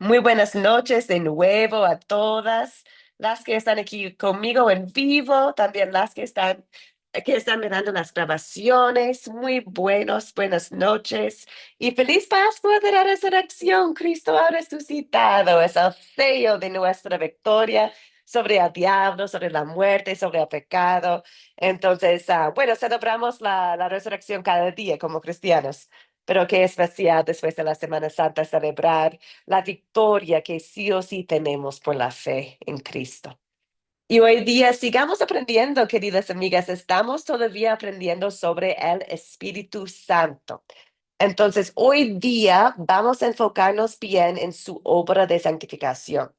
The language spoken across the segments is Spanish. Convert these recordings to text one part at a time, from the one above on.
Muy buenas noches de nuevo a todas las que están aquí conmigo en vivo, también las que están mirando las grabaciones. Muy buenas noches y feliz Pascua de la Resurrección. Cristo ha resucitado, es el sello de nuestra victoria sobre el diablo, sobre la muerte, sobre el pecado. Entonces, bueno, celebramos la resurrección cada día como cristianos. Pero qué especial después de la Semana Santa celebrar la victoria que sí o sí tenemos por la fe en Cristo. Y hoy día sigamos aprendiendo, queridas amigas, estamos todavía aprendiendo sobre el Espíritu Santo. Entonces, hoy día vamos a enfocarnos bien en su obra de santificación.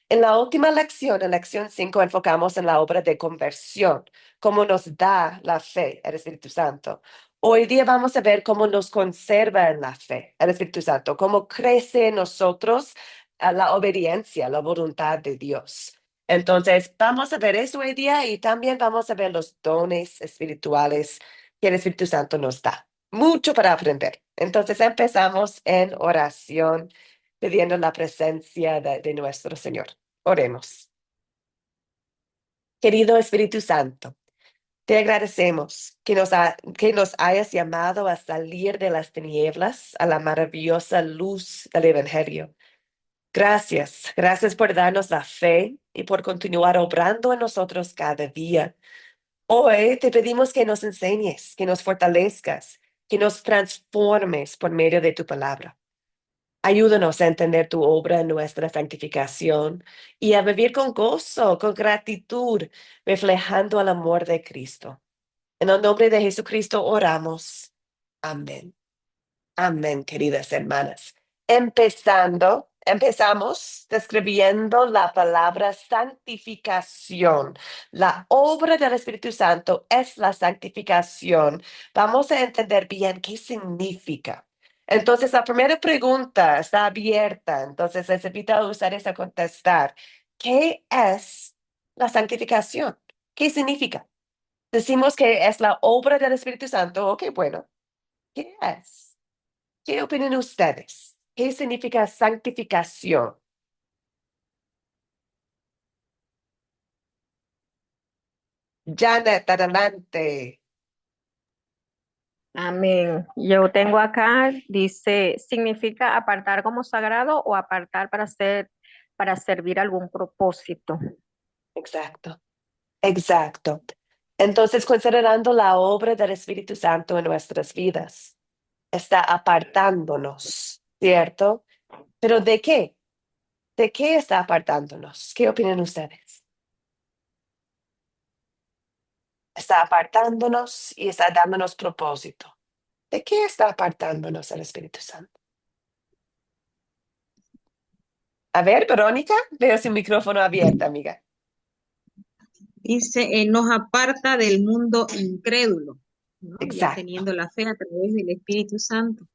En la última lección, en lección 5, enfocamos en la obra de conversión, cómo nos da la fe el Espíritu Santo. Hoy día vamos a ver cómo nos conserva en la fe el Espíritu Santo, cómo crece en nosotros la obediencia, la voluntad de Dios. Entonces, vamos a ver eso hoy día y también vamos a ver los dones espirituales que el Espíritu Santo nos da. Mucho para aprender. Entonces empezamos en oración, pidiendo la presencia de nuestro Señor. Oremos. Querido Espíritu Santo, te agradecemos que nos hayas llamado a salir de las tinieblas a la maravillosa luz del Evangelio. Gracias por darnos la fe y por continuar obrando en nosotros cada día. Hoy te pedimos que nos enseñes, que nos fortalezcas, que nos transformes por medio de tu palabra. Ayúdanos a entender tu obra en nuestra santificación y a vivir con gozo, con gratitud, reflejando el amor de Cristo. En el nombre de Jesucristo oramos. Amén. Amén, queridas hermanas. Empezamos describiendo la palabra santificación. La obra del Espíritu Santo es la santificación. Vamos a entender bien qué significa. Entonces, la primera pregunta está abierta. Entonces, les invito a usar esa contestar. ¿Qué es la santificación? ¿Qué significa? Decimos que es la obra del Espíritu Santo. Ok, bueno, ¿qué es? ¿Qué opinan ustedes? ¿Qué significa santificación? Janet, adelante. Amén. Yo tengo acá, dice, significa apartar como sagrado o apartar para servir algún propósito. Exacto, exacto. Entonces, considerando la obra del Espíritu Santo en nuestras vidas, está apartándonos, ¿cierto? ¿Pero de qué? ¿De qué está apartándonos? ¿Qué opinan ustedes? Está apartándonos y está dándonos propósito. ¿De qué está apartándonos el Espíritu Santo? A ver, Verónica, veo su micrófono abierto, amiga. Dice, nos aparta del mundo incrédulo, ¿no? Ya Exacto. teniendo la fe a través del Espíritu Santo.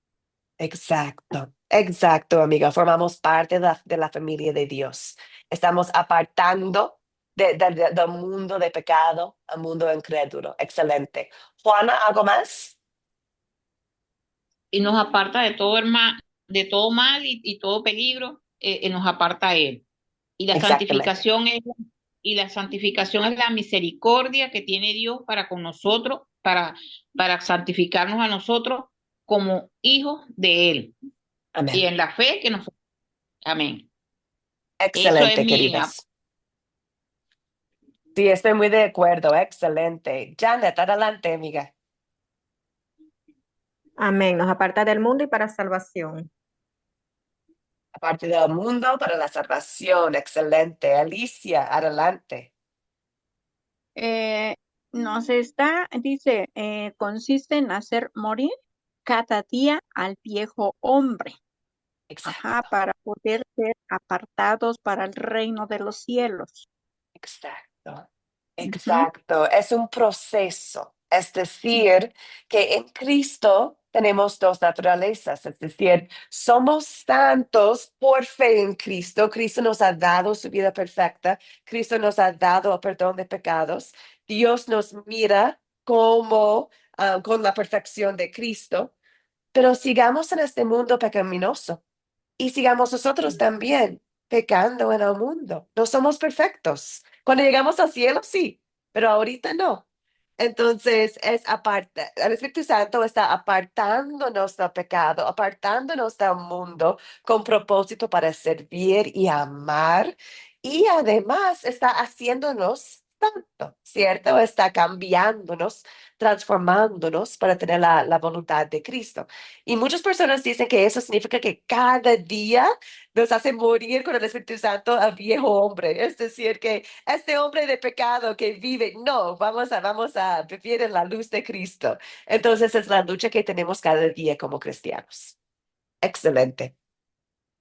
Exacto, exacto, amiga. Formamos parte de la familia de Dios. Estamos apartando del mundo de pecado al mundo incrédulo. Excelente. Juana, ¿algo más? Y nos aparta de de todo mal y todo peligro, nos aparta a Él. Y la Exactamente. santificación es, y la santificación es la misericordia que tiene Dios para con nosotros, para santificarnos a nosotros como hijos de Él. Y Amén. en la fe que nosotros. Amén. Eso es Excelente, mi. queridas. Sí, estoy muy de acuerdo. Excelente. Janet, adelante, amiga. Amén. Nos aparta del mundo y para salvación. Aparte del mundo para la salvación. Excelente. Alicia, adelante. Eh, dice, consiste en hacer morir cada día al viejo hombre, Exacto. para poder ser apartados para el reino de los cielos. Exacto, Ujú. exacto. Es un proceso. Es decir, que en Cristo tenemos dos naturalezas. Es decir, somos santos por fe en Cristo. Cristo nos ha dado su vida perfecta. Cristo nos ha dado el perdón de pecados. Dios nos mira como con la perfección de Cristo. Pero sigamos en este mundo pecaminoso. y sigamos nosotros también pecando en el mundo. No somos perfectos. Cuando llegamos al cielo, sí, pero ahorita no. Entonces, el Espíritu Santo está apartándonos del pecado, apartándonos del mundo con propósito para servir y amar. Y además está haciéndonos santo, ¿cierto? Está cambiándonos, transformándonos para tener la voluntad de Cristo. Y muchas personas dicen que eso significa que cada día nos hace morir con el Espíritu Santo al viejo hombre. Es decir, que este hombre de pecado que vive, no, vamos a vivir en la luz de Cristo. Entonces es la lucha que tenemos cada día como cristianos. Excelente.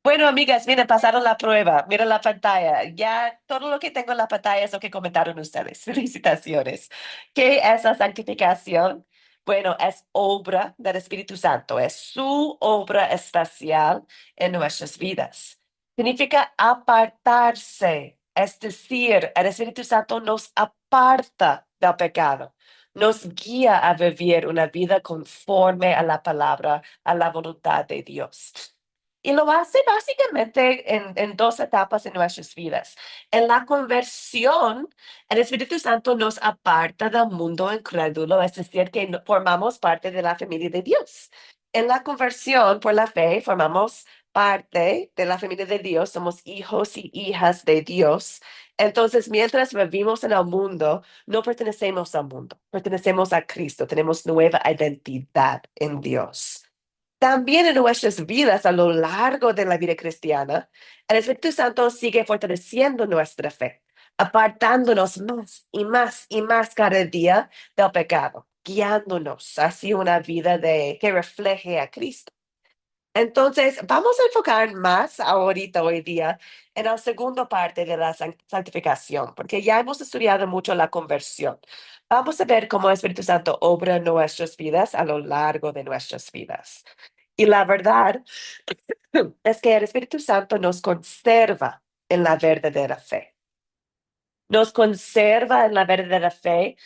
Bueno, amigas, miren, pasaron la prueba. Mira la pantalla. Ya todo lo que tengo en la pantalla es lo que comentaron ustedes. Felicitaciones. ¿Qué es la santificación? Bueno, es obra del Espíritu Santo. Es su obra especial en nuestras vidas. Significa apartarse. Es decir, el Espíritu Santo nos aparta del pecado. Nos guía a vivir una vida conforme a la palabra, a la voluntad de Dios. Y lo hace básicamente en dos etapas en nuestras vidas. En la conversión, el Espíritu Santo nos aparta del mundo incrédulo, es decir, que formamos parte de la familia de Dios. En la conversión por la fe, formamos parte de la familia de Dios, somos hijos y hijas de Dios. Entonces, mientras vivimos en el mundo, no pertenecemos al mundo, pertenecemos a Cristo, tenemos nueva identidad en Dios. También en nuestras vidas a lo largo de la vida cristiana, el Espíritu Santo sigue fortaleciendo nuestra fe, apartándonos más y más y más cada día del pecado, guiándonos hacia una vida que refleje a Cristo. Entonces, vamos a enfocar más ahorita, hoy día, en la segunda parte de la santificación, porque ya hemos estudiado mucho la conversión. Vamos a ver cómo el Espíritu Santo obra en nuestras vidas a lo largo de nuestras vidas. Y la verdad es que el Espíritu Santo nos conserva en la verdadera fe. Nos conserva en la verdadera fe,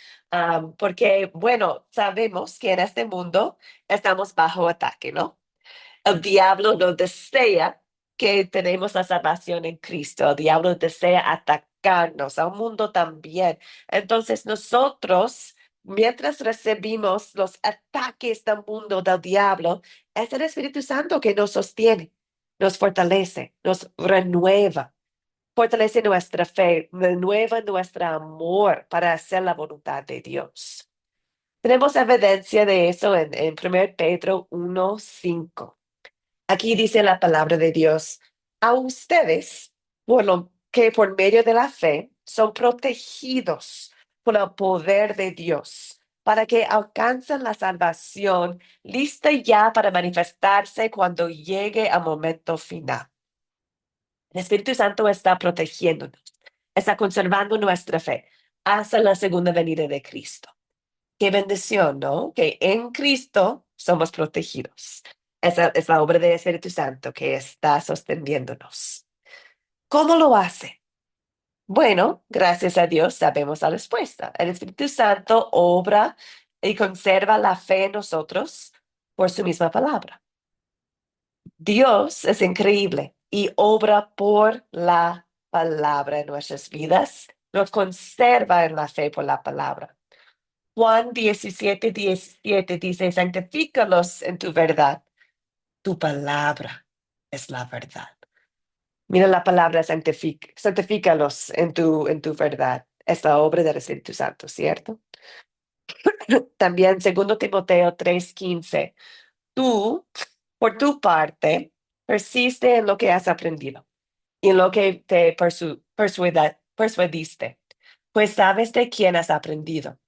porque, bueno, sabemos que en este mundo estamos bajo ataque, ¿no? El diablo no desea que tenemos la salvación en Cristo. El diablo desea atacarnos, al mundo también. Entonces nosotros, mientras recibimos los ataques del mundo, del diablo, es el Espíritu Santo que nos sostiene, nos fortalece, nos renueva, fortalece nuestra fe, renueva nuestro amor para hacer la voluntad de Dios. Tenemos evidencia de eso en 1 Pedro 1:5. Aquí dice la palabra de Dios: a ustedes, por lo que por medio de la fe son protegidos por el poder de Dios, para que alcancen la salvación lista ya para manifestarse cuando llegue el momento final. El Espíritu Santo está protegiéndonos, está conservando nuestra fe hasta la segunda venida de Cristo. Qué bendición, ¿no? Que en Cristo somos protegidos. Esa es la obra del Espíritu Santo que está sosteniéndonos. ¿Cómo lo hace? Bueno, gracias a Dios sabemos la respuesta. El Espíritu Santo obra y conserva la fe en nosotros por su misma palabra. Dios es increíble y obra por la palabra en nuestras vidas. Nos conserva en la fe por la palabra. Juan 17:17 dice: santifícalos en tu verdad. Tu palabra es la verdad. Mira la palabra santifícalos en tu verdad. Es la obra del Espíritu Santo, ¿cierto? También 2 Timoteo 3:15. Tú, por tu parte, persiste en lo que has aprendido y en lo que te persuadiste, pues sabes de quién has aprendido.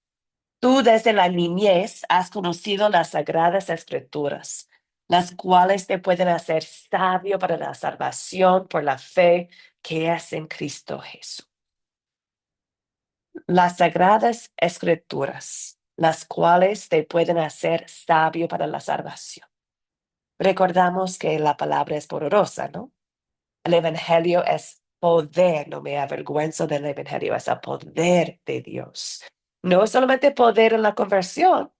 Tú desde la niñez has conocido las sagradas escrituras, las cuales te pueden hacer sabio para la salvación por la fe que es en Cristo Jesús. Las sagradas escrituras, las cuales te pueden hacer sabio para la salvación. Recordamos que la palabra es poderosa, ¿no? El evangelio es poder, no me avergüenzo del evangelio, es el poder de Dios. No solamente poder en la conversión,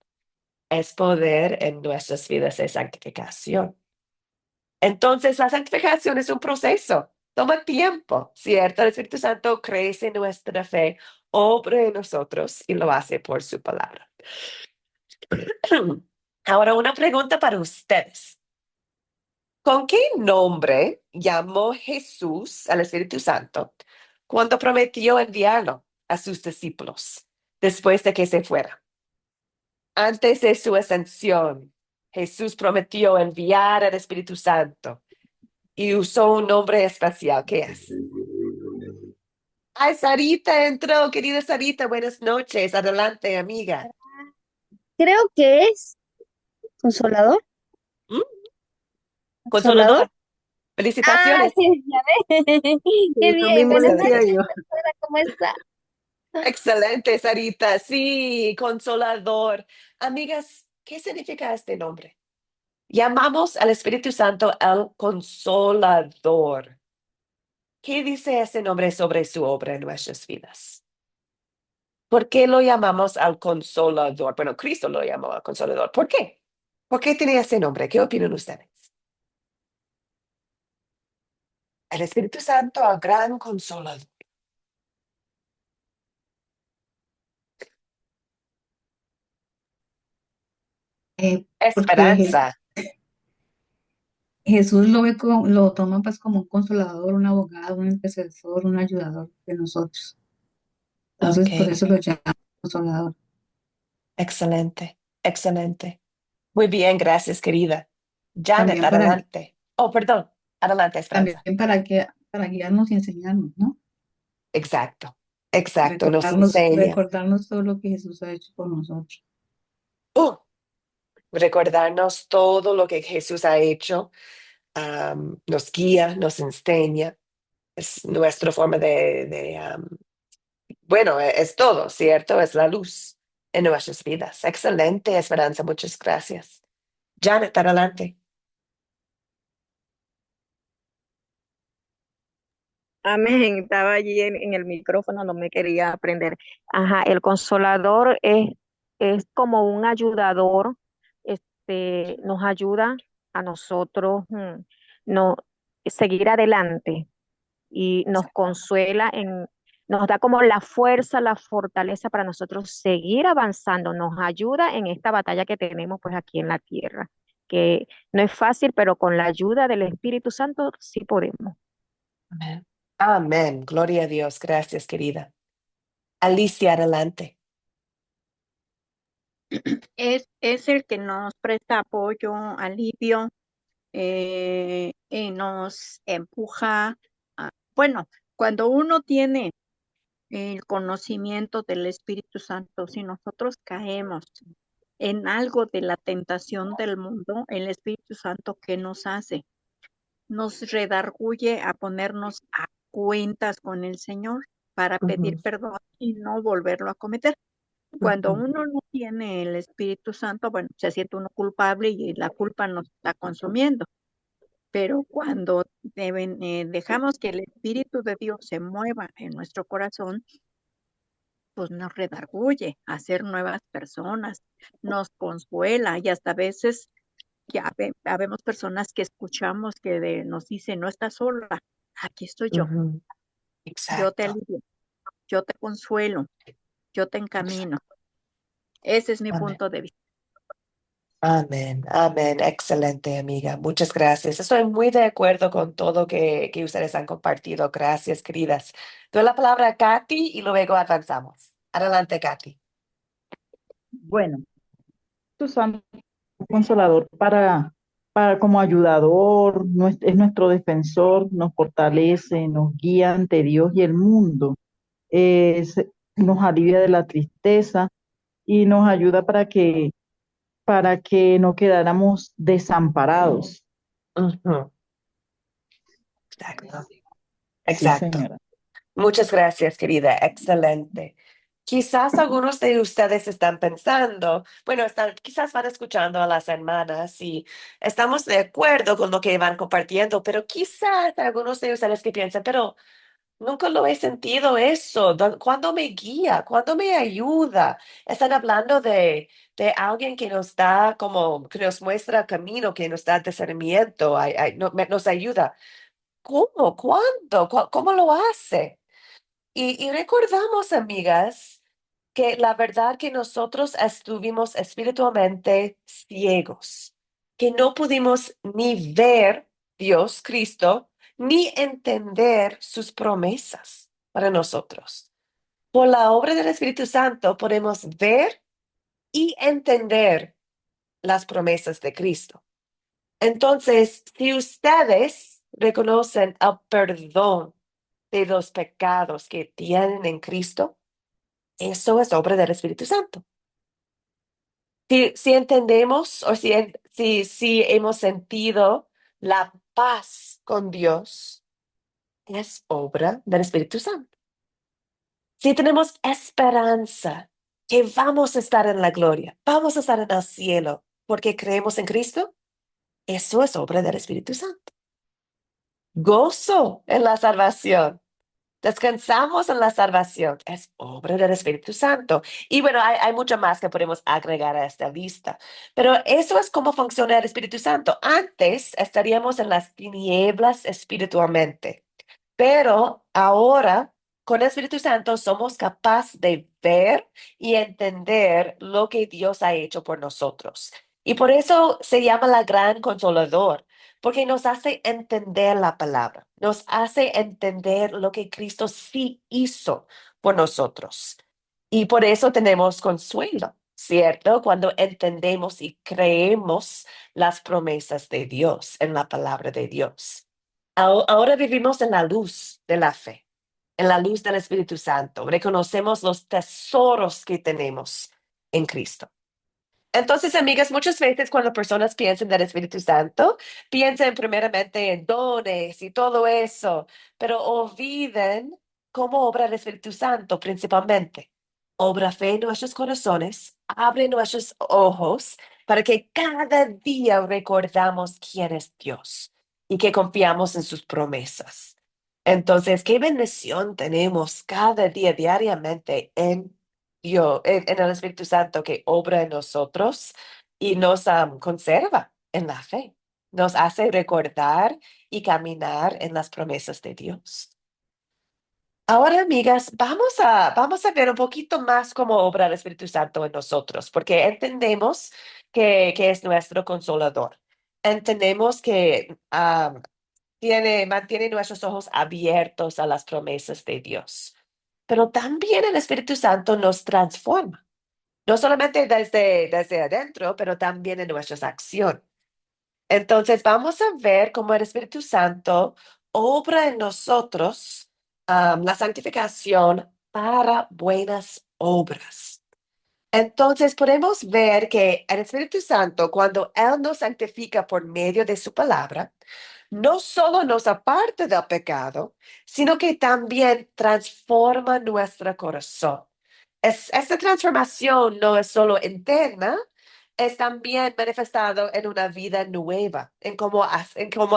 es poder en nuestras vidas de santificación. Entonces, la santificación es un proceso, toma tiempo, ¿cierto? El Espíritu Santo crece en nuestra fe, obra en nosotros y lo hace por su palabra. Ahora, una pregunta para ustedes. ¿Con qué nombre llamó Jesús al Espíritu Santo cuando prometió enviarlo a sus discípulos después de que se fuera? Antes de su ascensión, Jesús prometió enviar al Espíritu Santo y usó un nombre especial. ¿Qué es? Ay, Sarita entró, querida Sarita, buenas noches. Adelante, amiga. Creo que es Consolador. ¿Mm? ¿Consolador? Consolador. Ah, Felicitaciones. sí, ya ves. Qué Eso bien. mismo Buenas decía noches, yo. doctora, ¿cómo está? Excelente, Sarita. Sí, consolador. Amigas, ¿qué significa este nombre? Llamamos al Espíritu Santo el Consolador. ¿Qué dice ese nombre sobre su obra en nuestras vidas? ¿Por qué lo llamamos al Consolador? Bueno, Cristo lo llamó al Consolador. ¿Por qué? ¿Por qué tiene ese nombre? ¿Qué opinan ustedes? El Espíritu Santo, el gran Consolador. Porque Esperanza. Jesús lo ve como, lo toma pues como un consolador, un abogado, un intercesor, un ayudador de nosotros. Entonces, por Ok, eso lo llama consolador. excelente, excelente. Muy bien, gracias, querida. Janet, También para, adelante. Oh, perdón. Adelante, también Esperanza. para guiarnos y enseñarnos, ¿no? Exacto, exacto. Nos Recordarnos, enseña. recordarnos todo lo que Jesús ha hecho por nosotros. Uh, recordarnos todo lo que Jesús ha hecho. Nos guía, nos enseña. Es nuestra forma bueno, es todo, ¿cierto? Es la luz en nuestras vidas. Excelente, Esperanza. Muchas gracias. Janet, adelante. Amén, estaba allí en el micrófono, no me quería aprender. Ajá, el consolador es como un ayudador, nos ayuda a nosotros no, seguir adelante y nos consuela nos da como la fuerza, la fortaleza para nosotros seguir avanzando, nos ayuda en esta batalla que tenemos pues aquí en la tierra, que no es fácil, pero con la ayuda del Espíritu Santo sí podemos. Amén. Amén. Gloria a Dios. Gracias, querida. Alicia, adelante. Es el que nos presta apoyo, alivio, y nos empuja. Bueno, cuando uno tiene el conocimiento del Espíritu Santo, si nosotros caemos en algo de la tentación del mundo, el Espíritu Santo, ¿qué nos hace? Nos redarguye a ponernos a cuentas con el Señor para pedir Ujú, perdón y no volverlo a cometer. Cuando ujú, uno no tiene el Espíritu Santo, bueno, se siente uno culpable y la culpa nos está consumiendo. Pero cuando dejamos que el Espíritu de Dios se mueva en nuestro corazón, pues nos redarguye a ser nuevas personas, nos consuela y hasta a veces ya habemos personas que escuchamos que nos dicen, no estás sola, aquí estoy ujú. yo te Exacto. alivio, yo te consuelo, yo te Exacto. encamino. Ese es mi Amén. punto de vista. Amén. Amén. Excelente, amiga. Muchas gracias. Estoy muy de acuerdo con todo que ustedes han compartido. Gracias, queridas. Doy la palabra a Katy y luego avanzamos. Adelante, Katy. Bueno, Espíritu Santo es consolador para como ayudador, es nuestro defensor, nos fortalece, nos guía ante Dios y el mundo, es- nos alivia de la tristeza y nos ayuda para que no quedáramos desamparados. Ujú. Exacto. Sí, Exacto. señora. Muchas gracias, querida. Excelente. Quizás algunos de ustedes están pensando, bueno, quizás van escuchando a las hermanas y estamos de acuerdo con lo que van compartiendo, pero quizás algunos de ustedes que piensan, pero Nunca lo he sentido eso. ¿Cuándo me guía? ¿Cuándo me ayuda? Están hablando de alguien que nos da como, que nos muestra camino, que nos da discernimiento, nos ayuda. ¿Cómo? ¿Cuándo? ¿Cómo lo hace? Y recordamos, amigas, que la verdad que nosotros estuvimos espiritualmente ciegos, que no pudimos ni ver Dios, Cristo, ni entender sus promesas para nosotros. Por la obra del Espíritu Santo podemos ver y entender las promesas de Cristo. Entonces, si ustedes reconocen el perdón de los pecados que tienen en Cristo, eso es obra del Espíritu Santo. Si entendemos o si hemos sentido la paz con Dios, es obra del Espíritu Santo. Si tenemos esperanza que vamos a estar en la gloria, vamos a estar en el cielo porque creemos en Cristo, eso es obra del Espíritu Santo. Gozo en la salvación. Descansamos en la salvación. Es obra del Espíritu Santo. Y bueno, hay mucho más que podemos agregar a esta lista. Pero eso es cómo funciona el Espíritu Santo. Antes estaríamos en las tinieblas espiritualmente. Pero ahora, con el Espíritu Santo, somos capaces de ver y entender lo que Dios ha hecho por nosotros. Y por eso se llama la gran consolador, porque nos hace entender la palabra, nos hace entender lo que Cristo sí hizo por nosotros. Y por eso tenemos consuelo, ¿cierto? Cuando entendemos y creemos las promesas de Dios en la palabra de Dios. Ahora vivimos en la luz de la fe, en la luz del Espíritu Santo. Reconocemos los tesoros que tenemos en Cristo. Entonces, amigas, muchas veces cuando personas piensan del Espíritu Santo, piensan primeramente en dones y todo eso, pero olviden cómo obra el Espíritu Santo principalmente. Obra fe en nuestros corazones, abre nuestros ojos para que cada día recordamos quién es Dios y que confiamos en sus promesas. Entonces, qué bendición tenemos cada día, diariamente en Dios, en el Espíritu Santo que obra en nosotros y nos conserva en la fe. Nos hace recordar y caminar en las promesas de Dios. Ahora, amigas, vamos a ver un poquito más cómo obra el Espíritu Santo en nosotros, porque entendemos que es nuestro consolador. Entendemos que mantiene nuestros ojos abiertos a las promesas de Dios. Pero también el Espíritu Santo nos transforma, no solamente desde adentro, pero también en nuestras acciones. Entonces, vamos a ver cómo el Espíritu Santo obra en nosotros la santificación para buenas obras. Entonces, podemos ver que el Espíritu Santo, cuando Él nos santifica por medio de su palabra, no solo nos aparta del pecado, sino que también transforma nuestro corazón. Esta transformación no es solo interna, es también manifestado en una vida nueva, en cómo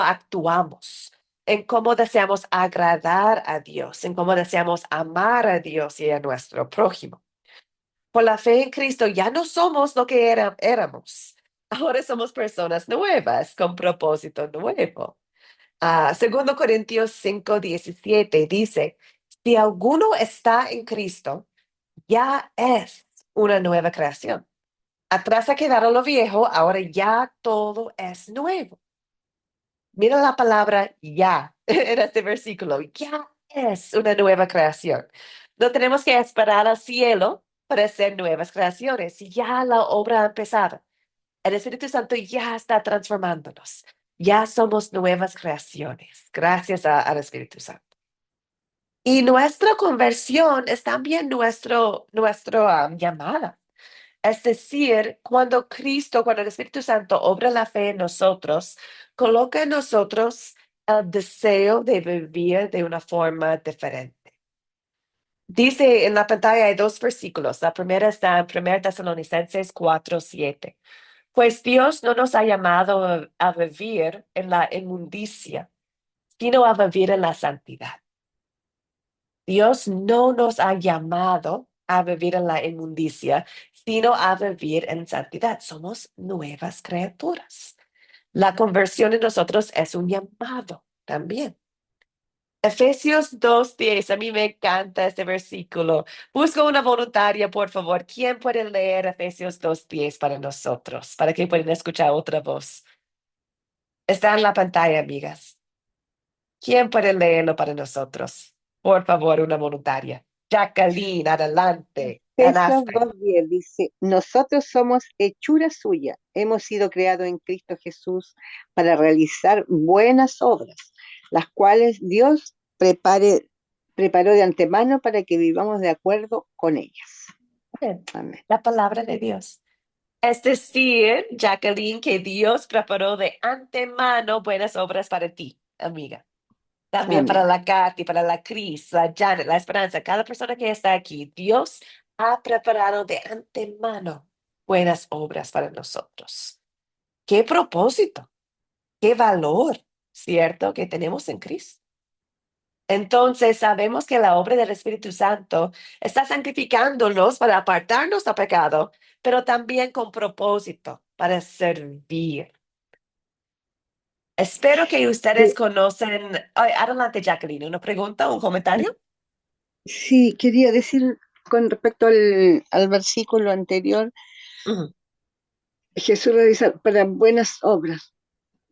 actuamos, en cómo deseamos agradar a Dios, en cómo deseamos amar a Dios y a nuestro prójimo. Por la fe en Cristo ya no somos lo que éramos. Ahora somos personas nuevas con propósito nuevo. 2 Corintios 5:17 dice, si alguno está en Cristo, ya es una nueva creación. Atrás ha quedado lo viejo, ahora ya todo es nuevo. Mira la palabra ya en este versículo. Ya es una nueva creación. No tenemos que esperar al cielo para ser nuevas creaciones. Ya la obra ha empezado. El Espíritu Santo ya está transformándonos. Ya somos nuevas creaciones, gracias al Espíritu Santo. Y nuestra conversión es también nuestra llamada. Es decir, cuando el Espíritu Santo obra la fe en nosotros, coloca en nosotros el deseo de vivir de una forma diferente. Dice en la pantalla hay dos versículos. La primera está en 1 Tesalonicenses 4:7. Pues Dios no nos ha llamado a vivir en la inmundicia, sino a vivir en la santidad. Dios no nos ha llamado a vivir en la inmundicia, sino a vivir en santidad. Somos nuevas criaturas. La conversión en nosotros es un llamado también. Efesios 2:10, a mí me encanta este versículo. Busco una voluntaria, por favor. ¿Quién puede leer Efesios 2:10 para nosotros? Para que puedan escuchar otra voz. Está en la pantalla, amigas. ¿Quién puede leerlo para nosotros? Por favor, una voluntaria. Jacqueline, adelante. Efesios Ganaste. 2:10 dice, nosotros somos hechura suya, hemos sido creados en Cristo Jesús para realizar buenas obras, las cuales Dios preparó de antemano para que vivamos de acuerdo con ellas. Bien, Amén. la palabra de Dios. Es decir, Jacqueline, que Dios preparó de antemano buenas obras para ti, amiga. También para Amén. la Katy, para la Cris, la Janet, la Esperanza, cada persona que está aquí, Dios ha preparado de antemano buenas obras para nosotros. Qué propósito, qué valor, ¿cierto? Que tenemos en Cristo. Entonces sabemos que la obra del Espíritu Santo está santificándonos para apartarnos del pecado, pero también con propósito para servir. Espero que ustedes conocen. Ay, adelante, Jacqueline, ¿una pregunta o un comentario? Sí, quería decir con respecto al versículo anterior, Ujú. Jesús realiza para buenas obras.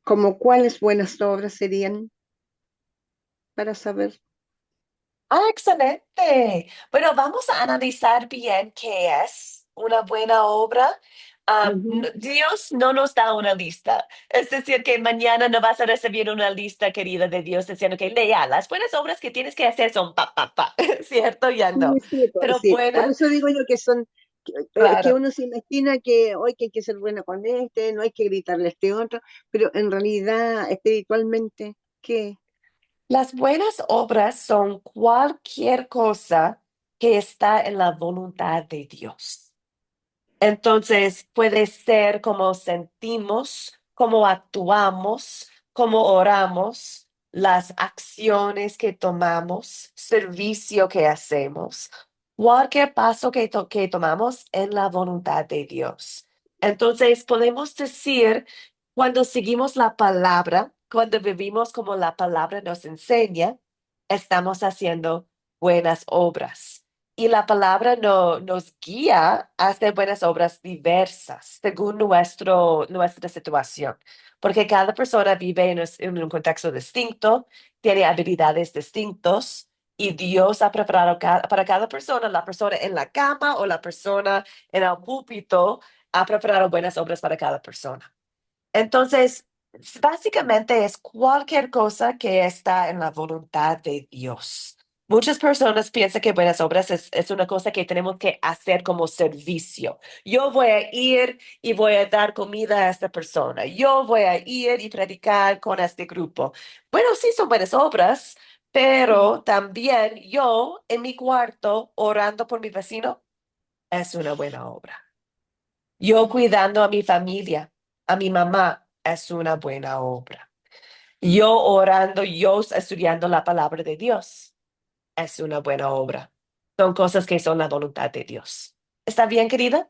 ¿Como cuáles buenas obras serían para saber? Ah, excelente. Bueno, vamos a analizar bien qué es una buena obra. Ujú. Dios no nos da una lista. Es decir, que mañana no vas a recibir una lista, querida, de Dios diciendo que lea, las buenas obras que tienes que hacer son pa, pa, pa. ¿Cierto? Ya Sí, no. sí, Pero sí. Por buena, eso digo yo que son, que claro. uno se imagina que hoy que hay que ser bueno con este, no hay que gritarle a este otro, pero en realidad, espiritualmente, ¿qué? Las buenas obras son cualquier cosa que está en la voluntad de Dios. Entonces puede ser como sentimos, cómo actuamos, cómo oramos, las acciones que tomamos, servicio que hacemos, cualquier paso que tomamos en la voluntad de Dios. Entonces podemos decir, cuando seguimos la palabra, cuando vivimos como la palabra nos enseña, estamos haciendo buenas obras. Y la palabra nos guía a hacer buenas obras diversas según nuestra situación, porque cada persona vive en un contexto distinto, tiene habilidades distintos y Dios ha preparado para cada persona, la persona en la cama o la persona en el púlpito, ha preparado buenas obras para cada persona. Entonces, básicamente es cualquier cosa que está en la voluntad de Dios. Muchas personas piensan que buenas obras es una cosa que tenemos que hacer como servicio. Yo voy a ir y voy a dar comida a esta persona. Yo voy a ir y predicar con este grupo. Bueno, sí son buenas obras, pero también yo en mi cuarto orando por mi vecino es una buena obra. Yo cuidando a mi familia, a mi mamá, es una buena obra. Yo orando, yo estudiando la palabra de Dios, es una buena obra. Son cosas que son la voluntad de Dios. ¿Está bien, querida?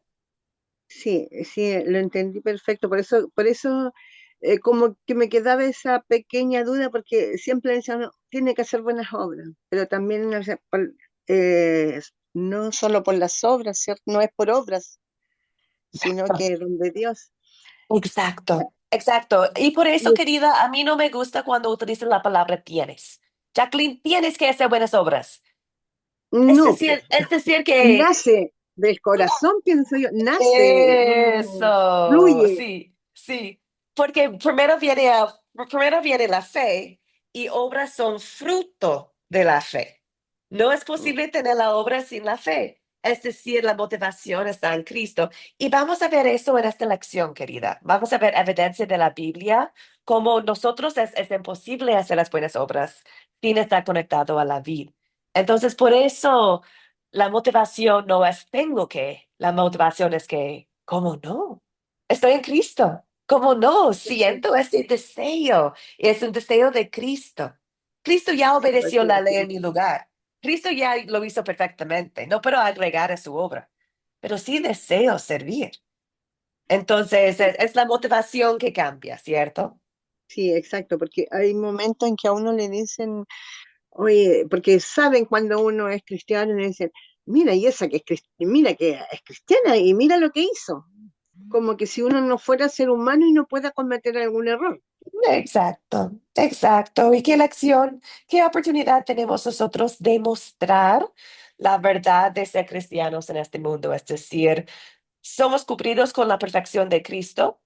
Sí, sí, lo entendí perfecto. Por eso como que me quedaba esa pequeña duda, porque siempre decían, "No, tiene que hacer buenas obras, pero también o sea, no solo por las obras, ¿cierto? No es por obras, sino Exacto. que es de Dios. Exacto, exacto. Y por eso, Y querida, a mí no me gusta cuando utilizan la palabra tienes. Jacqueline, tienes que hacer buenas obras. no, Es decir que nace del corazón, pienso yo, nace, no, eso, fluye. sí, sí. Porque primero viene la fe y obras son fruto de la fe. No es posible tener la obra sin la fe. Es decir, la motivación está en Cristo. Y vamos a ver eso en esta lección, querida. Vamos a ver evidencia de la Biblia, como nosotros es imposible hacer las buenas obras sin estar conectado a la vid. Entonces, por eso la motivación no es tengo que, la motivación es que, ¿cómo no? Estoy en Cristo. ¿Cómo no? Siento ese deseo. Es un deseo de Cristo. Cristo ya Sí, obedeció porque la ley en mi lugar. Cristo ya lo hizo perfectamente. No puedo agregar a su obra, pero sí deseo servir. Entonces, es la motivación que cambia, ¿cierto? Sí, exacto, porque hay momentos en que a uno le dicen, oye, porque saben cuando uno es cristiano y le dicen, mira, y esa que es mira que es cristiana y mira lo que hizo. Como que si uno no fuera ser humano y no pueda cometer algún error. Exacto, exacto. ¿Y qué lección, qué oportunidad tenemos nosotros de mostrar la verdad de ser cristianos en este mundo? Es decir, somos cumplidos con la perfección de Cristo,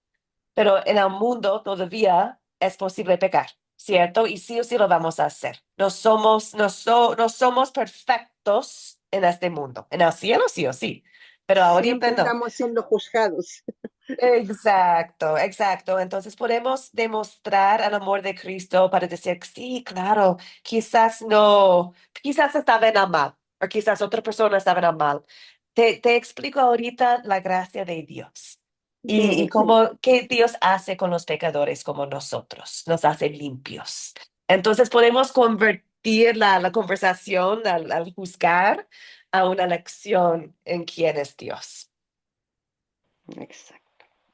pero en el mundo todavía es posible pecar, ¿cierto? Y sí o sí lo vamos a hacer. No somos perfectos en este mundo. En el cielo sí o sí, pero ahorita Siempre no. estamos siendo juzgados. Exacto, exacto. Entonces podemos demostrar el amor de Cristo para decir, sí, claro, quizás no, quizás estaba en el mal, o quizás otra persona estaba en el mal. Te explico ahorita la gracia de Dios y Dime, cómo, qué Dios hace con los pecadores como nosotros, nos hace limpios. Entonces podemos convertir la conversación al juzgar a una lección en quién es Dios. exacto.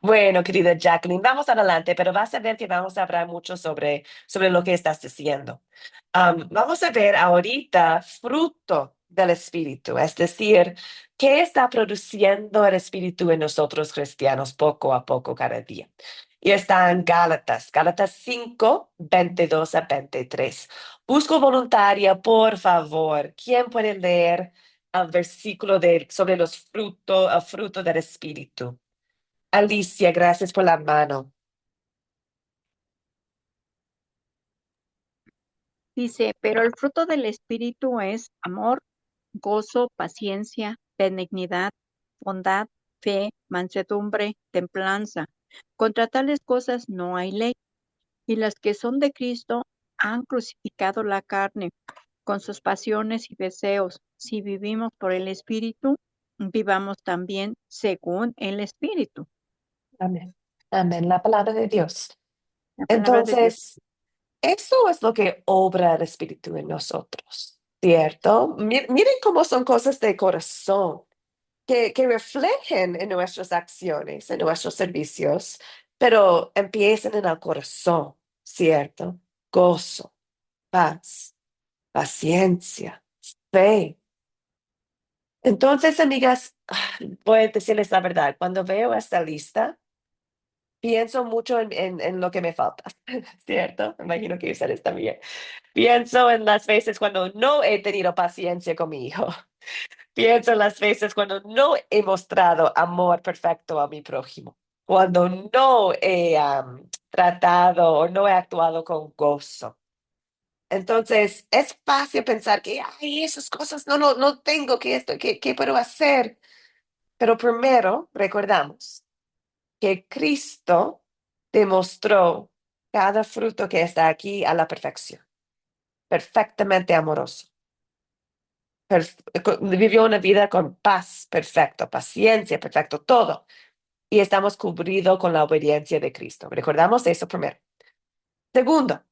Bueno, querida Jacqueline, vamos adelante, pero vas a ver que vamos a hablar mucho sobre lo que estás diciendo. Vamos a ver ahorita fruto del Espíritu, es decir, qué está produciendo el Espíritu en nosotros cristianos poco a poco cada día. Y está en Gálatas 5, 22 a 23. Busco voluntaria, por favor. ¿Quién puede leer el versículo sobre los frutos, el fruto del Espíritu? Alicia, gracias por la mano. Dice, pero el fruto del Espíritu es amor, gozo, paciencia, benignidad, bondad, fe, mansedumbre, templanza. Contra tales cosas no hay ley. Y las que son de Cristo han crucificado la carne con sus pasiones y deseos. Si vivimos por el Espíritu, vivamos también según el Espíritu. Amén. Amén. La palabra de Dios. La palabra de Dios. Entonces, eso es lo que obra el Espíritu en nosotros, ¿cierto? Miren cómo son cosas de corazón que reflejen en nuestras acciones, en nuestros servicios, pero empiezan en el corazón, ¿cierto? Gozo, paz, paciencia, fe. Entonces, amigas, voy a decirles la verdad. Cuando veo esta lista, pienso mucho en lo que me falta, ¿cierto? Me imagino que ustedes también. Pienso en las veces cuando no he tenido paciencia con mi hijo. Pienso en las veces cuando no he mostrado amor perfecto a mi prójimo. Cuando no he tratado o no he actuado con gozo. Entonces, es fácil pensar que, ay, esas cosas no tengo que esto, ¿qué puedo hacer? Pero primero, recordamos que Cristo demostró cada fruto que está aquí a la perfección, perfectamente amoroso. Vivió una vida con paz, perfecto, paciencia, perfecto, todo. Y estamos cubridos con la obediencia de Cristo. Recordamos eso primero. Segundo,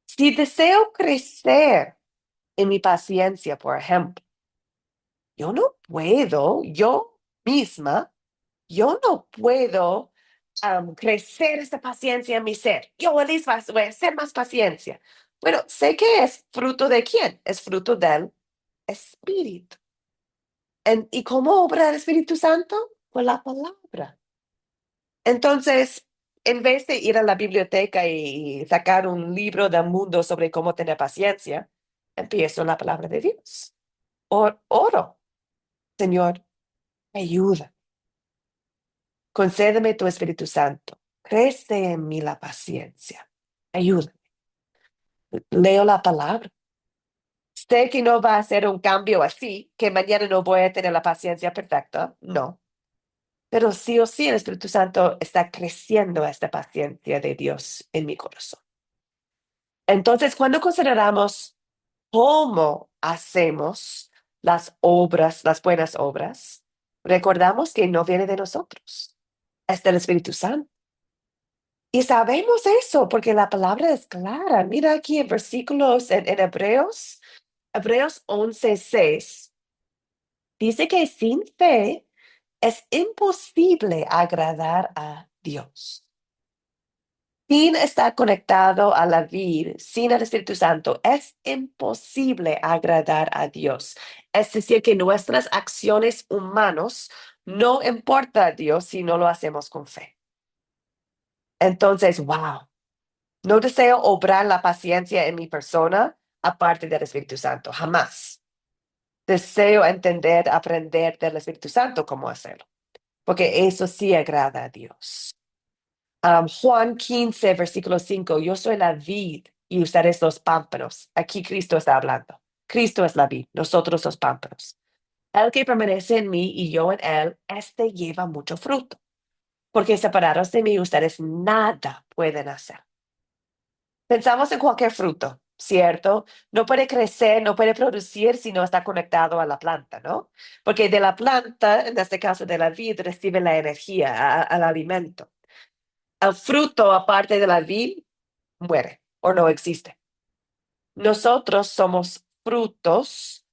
si deseo crecer en mi paciencia, por ejemplo, yo no puedo, yo no puedo crecer esta paciencia en mi ser. Yo, Elisa, voy a hacer más paciencia. Bueno, sé que es fruto de quién, es fruto del Espíritu. ¿Y cómo obra el Espíritu Santo? Con la palabra. Entonces, en vez de ir a la biblioteca y sacar un libro del mundo sobre cómo tener paciencia, empiezo la palabra de Dios. Oro, Señor, ayuda. Concédeme tu Espíritu Santo. Crece en mí la paciencia. Ayúdame. Leo la palabra. Sé que no va a ser un cambio así, que mañana no voy a tener la paciencia perfecta. No. Pero sí o sí el Espíritu Santo está creciendo esta paciencia de Dios en mi corazón. Entonces, cuando consideramos cómo hacemos las obras, las buenas obras, recordamos que no viene de nosotros, es del Espíritu Santo. Y sabemos eso porque la palabra es clara. Mira aquí en versículos en Hebreos Hebreos 11:6 dice que sin fe es imposible agradar a Dios. Sin estar conectado a la vid, sin el Espíritu Santo, es imposible agradar a Dios. Es decir, que nuestras acciones humanos no importa a Dios si no lo hacemos con fe. Entonces, wow, no deseo obrar la paciencia en mi persona aparte del Espíritu Santo, jamás. Deseo entender, aprender del Espíritu Santo cómo hacerlo, porque eso sí agrada a Dios. Juan 15, versículo 5, yo soy la vid y ustedes los pámpanos. Aquí Cristo está hablando. Cristo es la vid, nosotros los pámpanos. El que permanece en mí y yo en él, este lleva mucho fruto, porque separados de mí ustedes nada pueden hacer. Pensamos en cualquier fruto, ¿cierto? No puede crecer, no puede producir si no está conectado a la planta, ¿no? Porque de la planta, en este caso de la vid, recibe la energía, al alimento. El fruto, aparte de la vid, muere o no existe. Nosotros somos frutos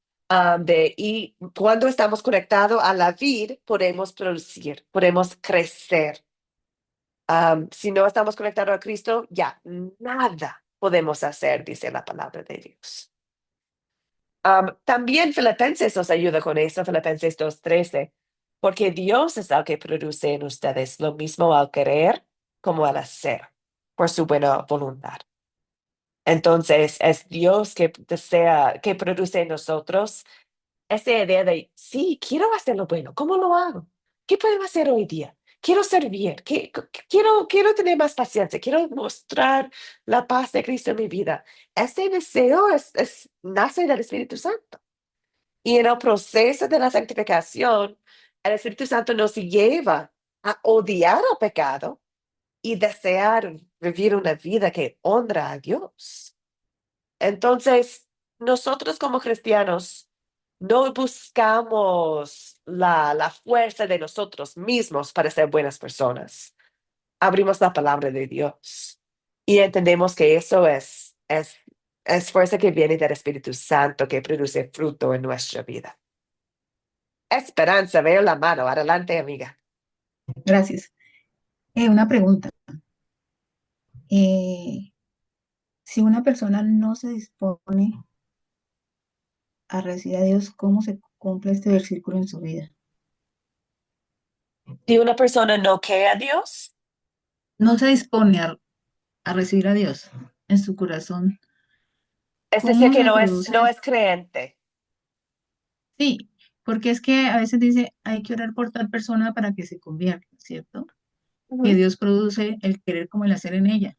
y cuando estamos conectados a la vid, podemos producir, podemos crecer. Si no estamos conectados a Cristo, ya nada podemos hacer, dice la palabra de Dios. También Filipenses nos ayuda con eso, Filipenses 2:13, porque Dios es el que produce en ustedes lo mismo al querer como al hacer, por su buena voluntad. Entonces, es Dios que desea, que produce en nosotros esa idea de, sí, quiero hacer lo bueno. ¿Cómo lo hago? ¿Qué puedo hacer hoy día? Quiero servir, quiero tener más paciencia, quiero mostrar la paz de Cristo en mi vida. Ese deseo nace del Espíritu Santo. Y en el proceso de la santificación, el Espíritu Santo nos lleva a odiar el pecado y desear vivir una vida que honra a Dios. Entonces, nosotros como cristianos no buscamos la fuerza de nosotros mismos para ser buenas personas. Abrimos la palabra de Dios y entendemos que eso es fuerza que viene del Espíritu Santo que produce fruto en nuestra vida. Esperanza, veo la mano. Adelante, amiga. Gracias. Una pregunta. Si una persona no se dispone a recibir a Dios, ¿cómo se cumple este versículo en su vida? Si una persona no cree a Dios, No se dispone a recibir a Dios en su corazón, es decir, ¿cómo que se no es, produce no esto? es creente. Sí, porque es que a veces dice, hay que orar por tal persona para que se convierta, ¿cierto? Que Ujú. Dios produce el querer como el hacer en ella.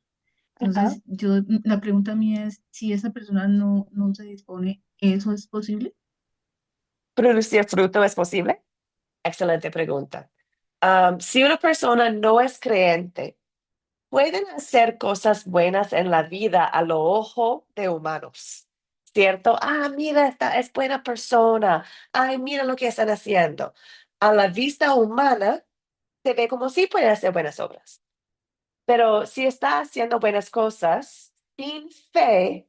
Ajá. Entonces, la pregunta mía es, si esa persona no se dispone, ¿eso es posible? ¿Producir fruto es posible? Excelente pregunta. Si una persona no es creente, pueden hacer cosas buenas en la vida a lo ojo de humanos, ¿cierto? Mira, esta es buena persona. Ay, mira lo que están haciendo. A la vista humana, se ve como si puede hacer buenas obras. Pero si está haciendo buenas cosas, sin fe,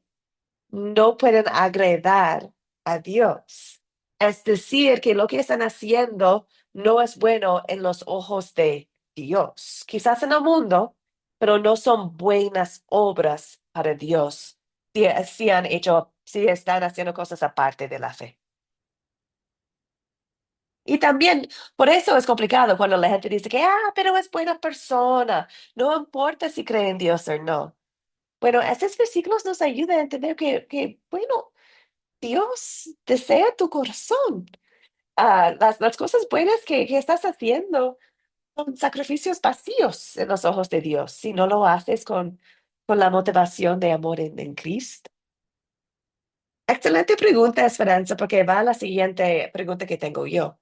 no pueden agradar a Dios. Es decir, que lo que están haciendo no es bueno en los ojos de Dios. Quizás en el mundo, pero no son buenas obras para Dios si están haciendo cosas aparte de la fe. Y también, por eso es complicado cuando la gente dice que, pero es buena persona. No importa si cree en Dios o no. Bueno, estos versículos nos ayudan a entender bueno, Dios desea tu corazón. Las cosas buenas que estás haciendo son sacrificios vacíos en los ojos de Dios si no lo haces con la motivación de amor en Cristo. Excelente pregunta, Esperanza, porque va a la siguiente pregunta que tengo yo.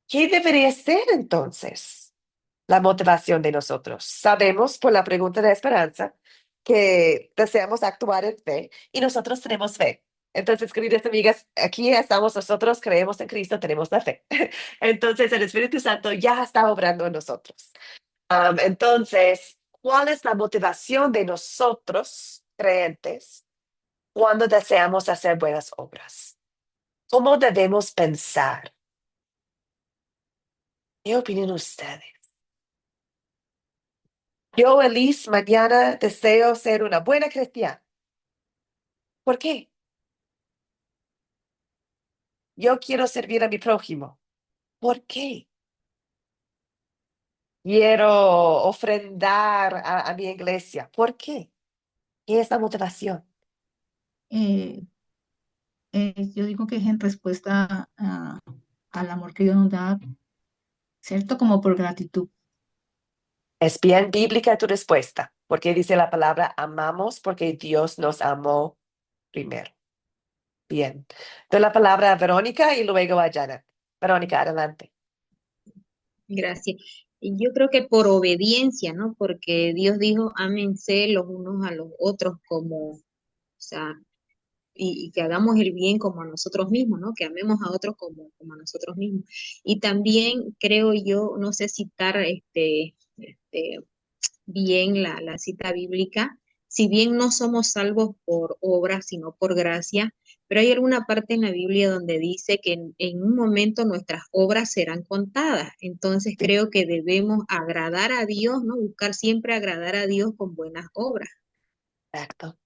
¿Qué debería ser entonces la motivación de nosotros? Sabemos por la pregunta de Esperanza que deseamos actuar en fe y nosotros tenemos fe. Entonces, queridas amigas, aquí estamos nosotros, creemos en Cristo, tenemos la fe. Entonces, el Espíritu Santo ya está obrando en nosotros. Entonces, ¿cuál es la motivación de nosotros, creyentes, cuando deseamos hacer buenas obras? ¿Cómo debemos pensar? ¿Qué opinan ustedes? Yo, Elise, mañana deseo ser una buena cristiana. ¿Por qué? Yo quiero servir a mi prójimo. ¿Por qué? Quiero ofrendar a mi iglesia. ¿Por qué? ¿Qué es la motivación? Eh, yo digo que es en respuesta al amor que Dios nos da, ¿cierto? Como por gratitud. Es bien bíblica tu respuesta, porque dice la palabra amamos porque Dios nos amó primero. Bien. Doy la palabra a Verónica y luego a Janet. Verónica, adelante. Gracias. Y yo creo que por obediencia, ¿no? Porque Dios dijo, ámense los unos a los otros como, o sea, y que hagamos el bien como a nosotros mismos, ¿no? Que amemos a otros como a nosotros mismos. Y también creo yo, no sé citar bien la cita bíblica, si bien no somos salvos por obra, sino por gracia, pero hay alguna parte en la Biblia donde dice que en un momento nuestras obras serán contadas. Entonces Sí, creo que debemos agradar a Dios, ¿no? Buscar siempre agradar a Dios con buenas obras. exacto.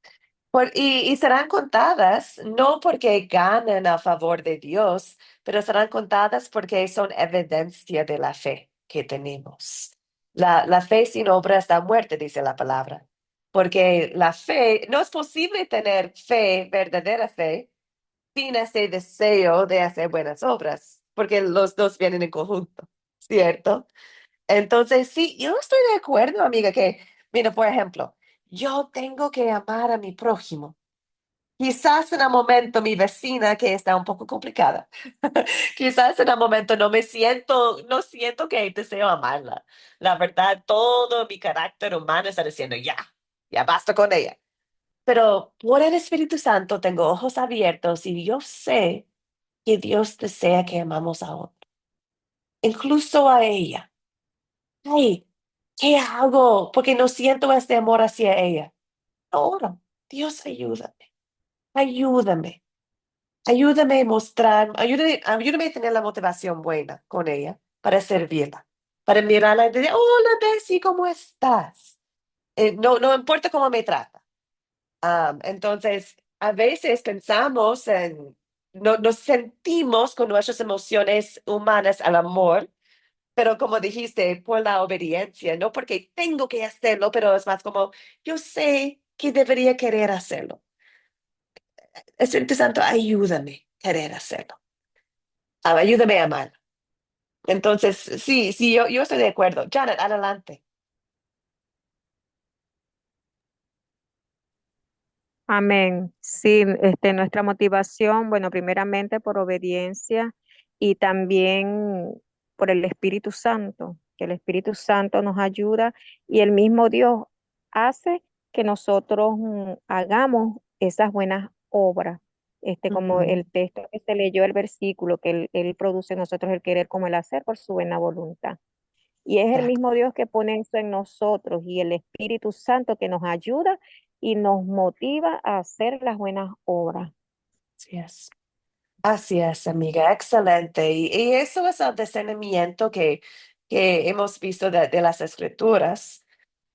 Y serán contadas no porque ganen a favor de Dios, pero serán contadas porque son evidencia de la fe que tenemos. La fe sin obra está muerta, dice la palabra. Porque la fe, no es posible tener fe, verdadera fe, sin ese deseo de hacer buenas obras, porque los dos vienen en conjunto, ¿cierto? Entonces, sí, yo estoy de acuerdo, amiga, que, mira, por ejemplo, yo tengo que amar a mi prójimo. Quizás en el momento mi vecina que está un poco complicada, quizás en el momento no siento que deseo amarla. La verdad, todo mi carácter humano está diciendo, ya basta con ella. Pero por el Espíritu Santo tengo ojos abiertos y yo sé que Dios desea que amamos a otro, incluso a ella. Ay, ¿qué hago? Porque no siento este amor hacia ella. Ahora, Dios, ayúdame. Ayúdame a mostrar, ayúdame a tener la motivación buena con ella para servirla, para mirarla y decir, hola Bessie, ¿cómo estás? No importa cómo me trata. Entonces, a veces pensamos no, nos sentimos con nuestras emociones humanas al amor, pero como dijiste, por la obediencia, no porque tengo que hacerlo, pero es más como, yo sé que debería querer hacerlo. Espíritu Santo, ayúdame a querer hacerlo. Ayúdame a amar. Entonces, sí, sí, yo estoy de acuerdo. Janet, adelante. Amén. Sí, nuestra motivación, bueno, primeramente por obediencia y también por el Espíritu Santo, que el Espíritu Santo nos ayuda y el mismo Dios hace que nosotros hagamos esas buenas obras. Como Ujú, el texto que se leyó, el versículo, que él produce en nosotros el querer como el hacer por su buena voluntad. Y es el exacto, mismo Dios que pone eso en nosotros y el Espíritu Santo que nos ayuda y nos motiva a hacer las buenas obras. así es. Así es, amiga, excelente. Y eso es el discernimiento que hemos visto de las escrituras.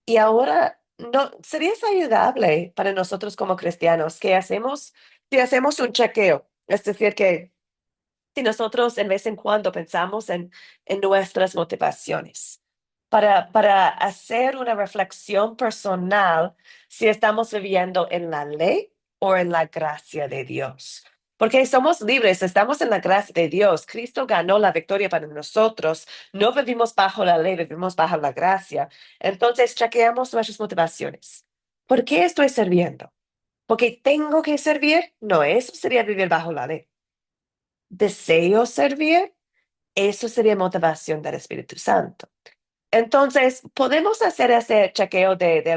Y ahora, no, sería saludable para nosotros como cristianos si hacemos un chequeo, es decir, que si nosotros en vez en cuando pensamos en nuestras motivaciones, para hacer una reflexión personal si estamos viviendo en la ley o en la gracia de Dios. Porque somos libres, estamos en la gracia de Dios. Cristo ganó la victoria para nosotros. No vivimos bajo la ley, vivimos bajo la gracia. Entonces, chequeamos nuestras motivaciones. ¿Por qué estoy sirviendo? ¿Porque tengo que servir? No, eso sería vivir bajo la ley. ¿Deseo servir? Eso sería motivación del Espíritu Santo. Entonces, podemos hacer ese chequeo de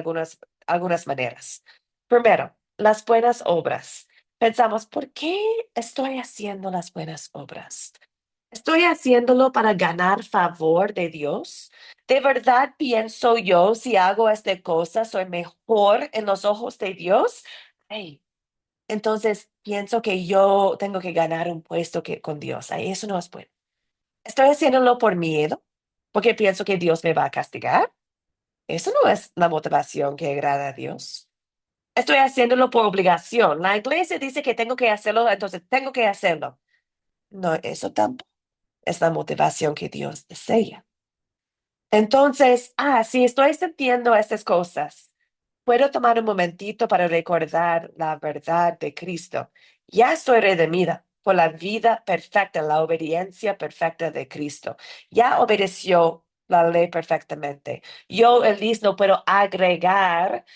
algunas maneras. Primero, las buenas obras. Pensamos, ¿por qué estoy haciendo las buenas obras? ¿Estoy haciéndolo para ganar favor de Dios? ¿De verdad pienso yo si hago esta cosa, soy mejor en los ojos de Dios? Hey, entonces pienso que yo tengo que ganar un puesto con Dios. Ay, eso no es bueno. Estoy haciéndolo por miedo, porque pienso que Dios me va a castigar. Eso no es la motivación que agrada a Dios. Estoy haciéndolo por obligación. La iglesia dice que tengo que hacerlo, entonces tengo que hacerlo. No, eso tampoco es la motivación que Dios desea. Entonces, si estoy sintiendo estas cosas, puedo tomar un momentito para recordar la verdad de Cristo. Ya estoy redimida por la vida perfecta, la obediencia perfecta de Cristo. Ya obedeció la ley perfectamente. Yo, Elis, no puedo agregar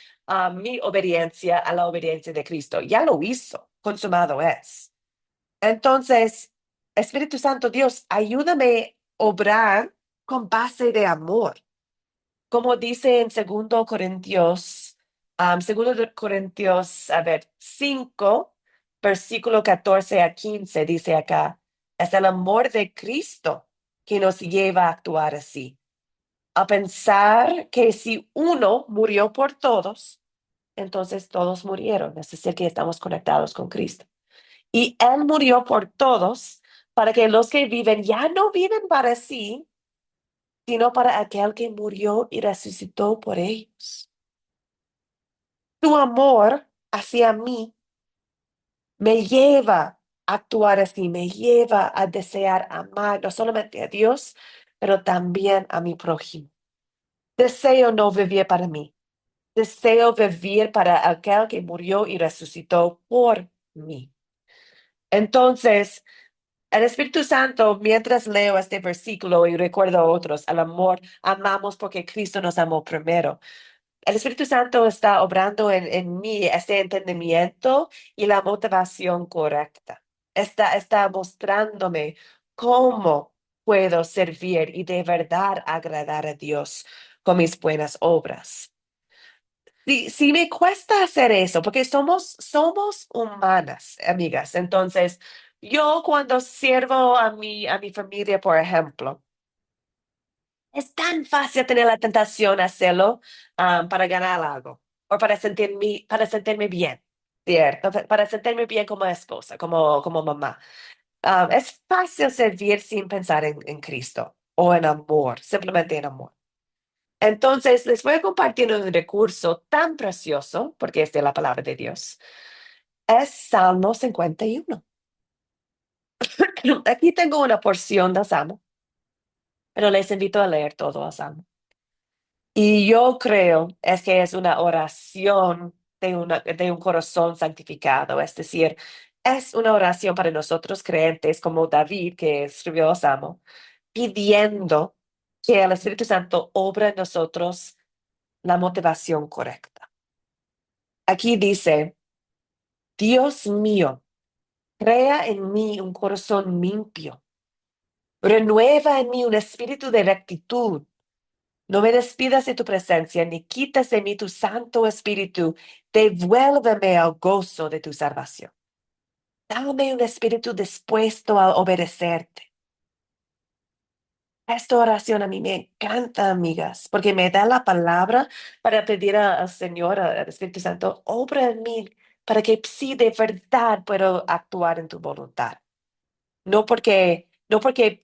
mi obediencia a la obediencia de Cristo. Ya lo hizo, consumado es. Entonces, Espíritu Santo, Dios, ayúdame a obrar con base de amor. Como dice en segundo de Corintios, 5, versículo 14 a 15, dice acá, es el amor de Cristo que nos lleva a actuar así, a pensar que si uno murió por todos, entonces todos murieron, es decir, que estamos conectados con Cristo. Y Él murió por todos para que los que viven ya no viven para sí, sino para aquel que murió y resucitó por ellos. Tu amor hacia mí me lleva a actuar así, me lleva a desear amar no solamente a Dios, pero también a mi prójimo. Deseo no vivir para mí, deseo vivir para aquel que murió y resucitó por mí. Entonces, el Espíritu Santo, mientras leo este versículo y recuerdo otros, al amor, amamos porque Cristo nos amó primero. El Espíritu Santo está obrando en mí este entendimiento y la motivación correcta. Está mostrándome cómo puedo servir y de verdad agradar a Dios con mis buenas obras. Sí, me cuesta hacer eso porque somos humanas, amigas. Entonces, yo cuando sirvo a mi familia, por ejemplo, es tan fácil tener la tentación de hacerlo para ganar algo o para sentirme bien, ¿cierto? Para sentirme bien como esposa, como mamá. Es fácil servir sin pensar en Cristo o en amor, simplemente en amor. Entonces, les voy a compartir un recurso tan precioso, porque es de la palabra de Dios. Es Salmo 51. Aquí tengo una porción del Salmo, pero les invito a leer todo el Salmo. Y yo creo es que es una oración de un corazón santificado, es decir, es una oración para nosotros creyentes como David, que escribió el Salmo, pidiendo que el Espíritu Santo obra en nosotros la motivación correcta. Aquí dice, Dios mío, crea en mí un corazón limpio, renueva en mí un espíritu de rectitud. No me despidas de tu presencia, ni quitas de mí tu Santo Espíritu. Devuélveme al gozo de tu salvación. Dame un espíritu dispuesto a obedecerte. Esta oración a mí me encanta, amigas, porque me da la palabra para pedir al Señor, al Espíritu Santo, obra en mí, para que sí, de verdad puedo actuar en tu voluntad. No porque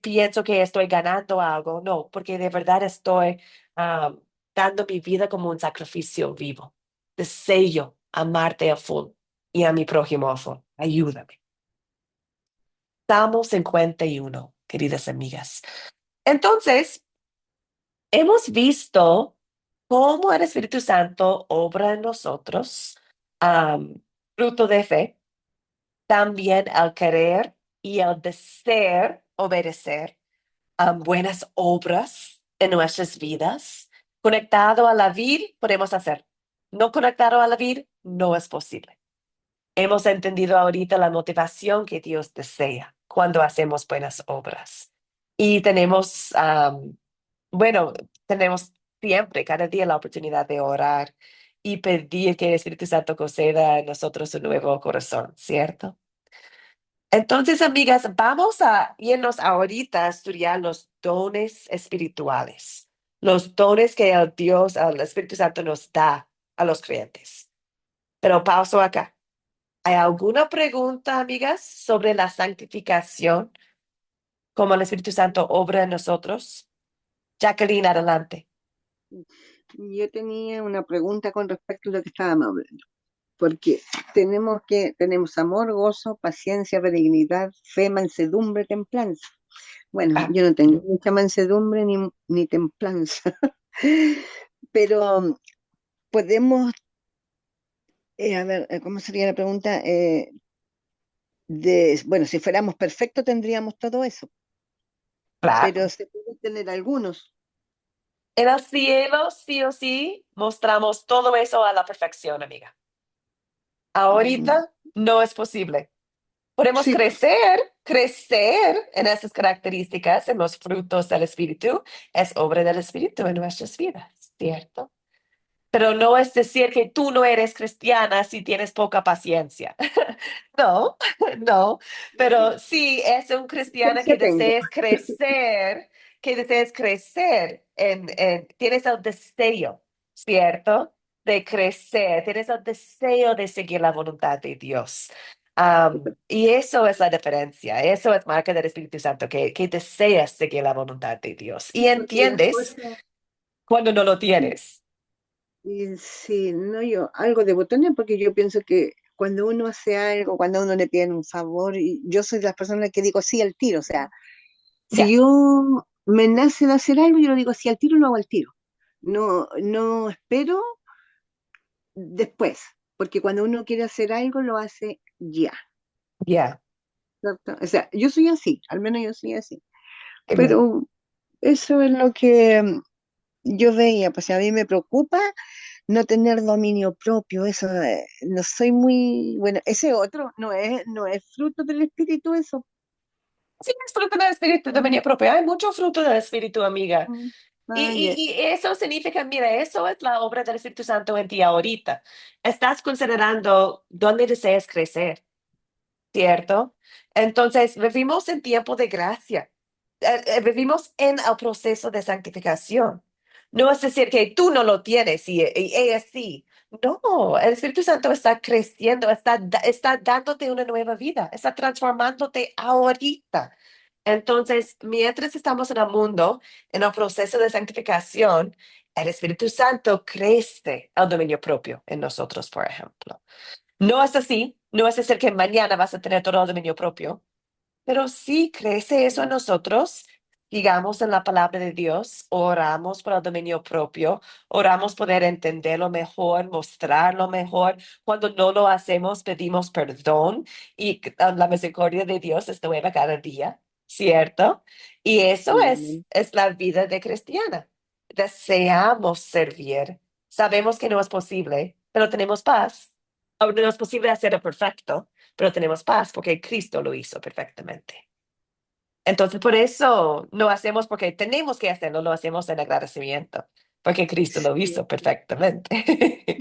pienso que estoy ganando algo, no, porque de verdad estoy dando mi vida como un sacrificio vivo. Deseo amarte a full y a mi prójimo a full. Ayúdame. Salmo 51, queridas amigas. Entonces, hemos visto cómo el Espíritu Santo obra en nosotros, fruto de fe, también al querer y al desear obedecer buenas obras en nuestras vidas. Conectado a la vid, podemos hacer. No conectado a la vid, no es posible. Hemos entendido ahorita la motivación que Dios desea cuando hacemos buenas obras. Y bueno, tenemos siempre, cada día, la oportunidad de orar y pedir que el Espíritu Santo conceda a nosotros un nuevo corazón, ¿cierto? Entonces, amigas, vamos a irnos ahorita a estudiar los dones espirituales, los dones que el Espíritu Santo nos da a los creyentes. Pero pauso acá. ¿Hay alguna pregunta, amigas, sobre la santificación, cómo el Espíritu Santo obra en nosotros? Jacqueline, adelante. Yo tenía una pregunta con respecto a lo que estábamos hablando, porque tenemos amor, gozo, paciencia, benignidad, fe, mansedumbre, templanza. Bueno, Ah, yo no tengo mucha mansedumbre ni templanza, pero podemos, a ver, ¿cómo sería la pregunta? Bueno, si fuéramos perfectos tendríamos todo eso, pero claro. se pueden tener algunos. En el cielo, sí o sí, mostramos todo eso a la perfección, amiga. Mm, Ahorita no es posible. Podemos sí, crecer en esas características, en los frutos del Espíritu. Es obra del Espíritu en nuestras vidas, ¿cierto? Pero no es decir que tú no eres cristiana si tienes poca paciencia. No, no, pero sí es un cristiano paciencia tengo. que desees crecer tienes el deseo, ¿cierto? De crecer, tienes el deseo de seguir la voluntad de Dios. Y eso es la diferencia, eso es marca del Espíritu Santo, que deseas seguir la voluntad de Dios y Sí, porque las entiendes cosas, cuando no lo tienes. y sí, no, yo algo debo tener porque yo pienso que cuando uno hace algo, cuando a uno le piden un favor, y yo soy de las personas que digo sí al tiro, o sea, si Ya, yo me nace de hacer algo, yo lo digo sí al tiro, lo hago al tiro. No, no espero después, porque cuando uno quiere hacer algo, lo hace ya, ya, ¿cierto? O sea, yo soy así, al menos yo soy así, qué bien. pero eso es lo que yo veía, pues a mí me preocupa no tener dominio propio, eso, no soy muy, bueno, ese otro no es fruto del espíritu eso. Sí, es fruto del Espíritu, dominio propio. Hay mucho fruto del Espíritu, amiga. Mm. Y, Ah, ya. y eso significa, mira, eso es la obra del Espíritu Santo en ti ahorita. Estás considerando dónde deseas crecer, ¿cierto? Entonces, vivimos en tiempo de gracia. Vivimos en el proceso de santificación. No es decir que tú no lo tienes y ella sí. No, el Espíritu Santo está creciendo, está dándote una nueva vida, está transformándote ahorita. Entonces, mientras estamos en el mundo, en el proceso de santificación, el Espíritu Santo crece el dominio propio en nosotros, por ejemplo. No es así, no es decir que mañana vas a tener todo el dominio propio, pero sí crece eso en nosotros. Digamos en la palabra de Dios, oramos por el dominio propio, oramos poder entenderlo mejor, mostrarlo mejor. Cuando no lo hacemos, pedimos perdón y la misericordia de Dios es nueva cada día, ¿cierto? Y eso Mm, es la vida de cristiana. Deseamos servir. Sabemos que no es posible, pero tenemos paz. O no es posible hacerlo perfecto, pero tenemos paz porque Cristo lo hizo perfectamente. Entonces, por eso no hacemos porque tenemos que hacerlo, lo hacemos en agradecimiento, porque Cristo lo sí, hizo perfectamente.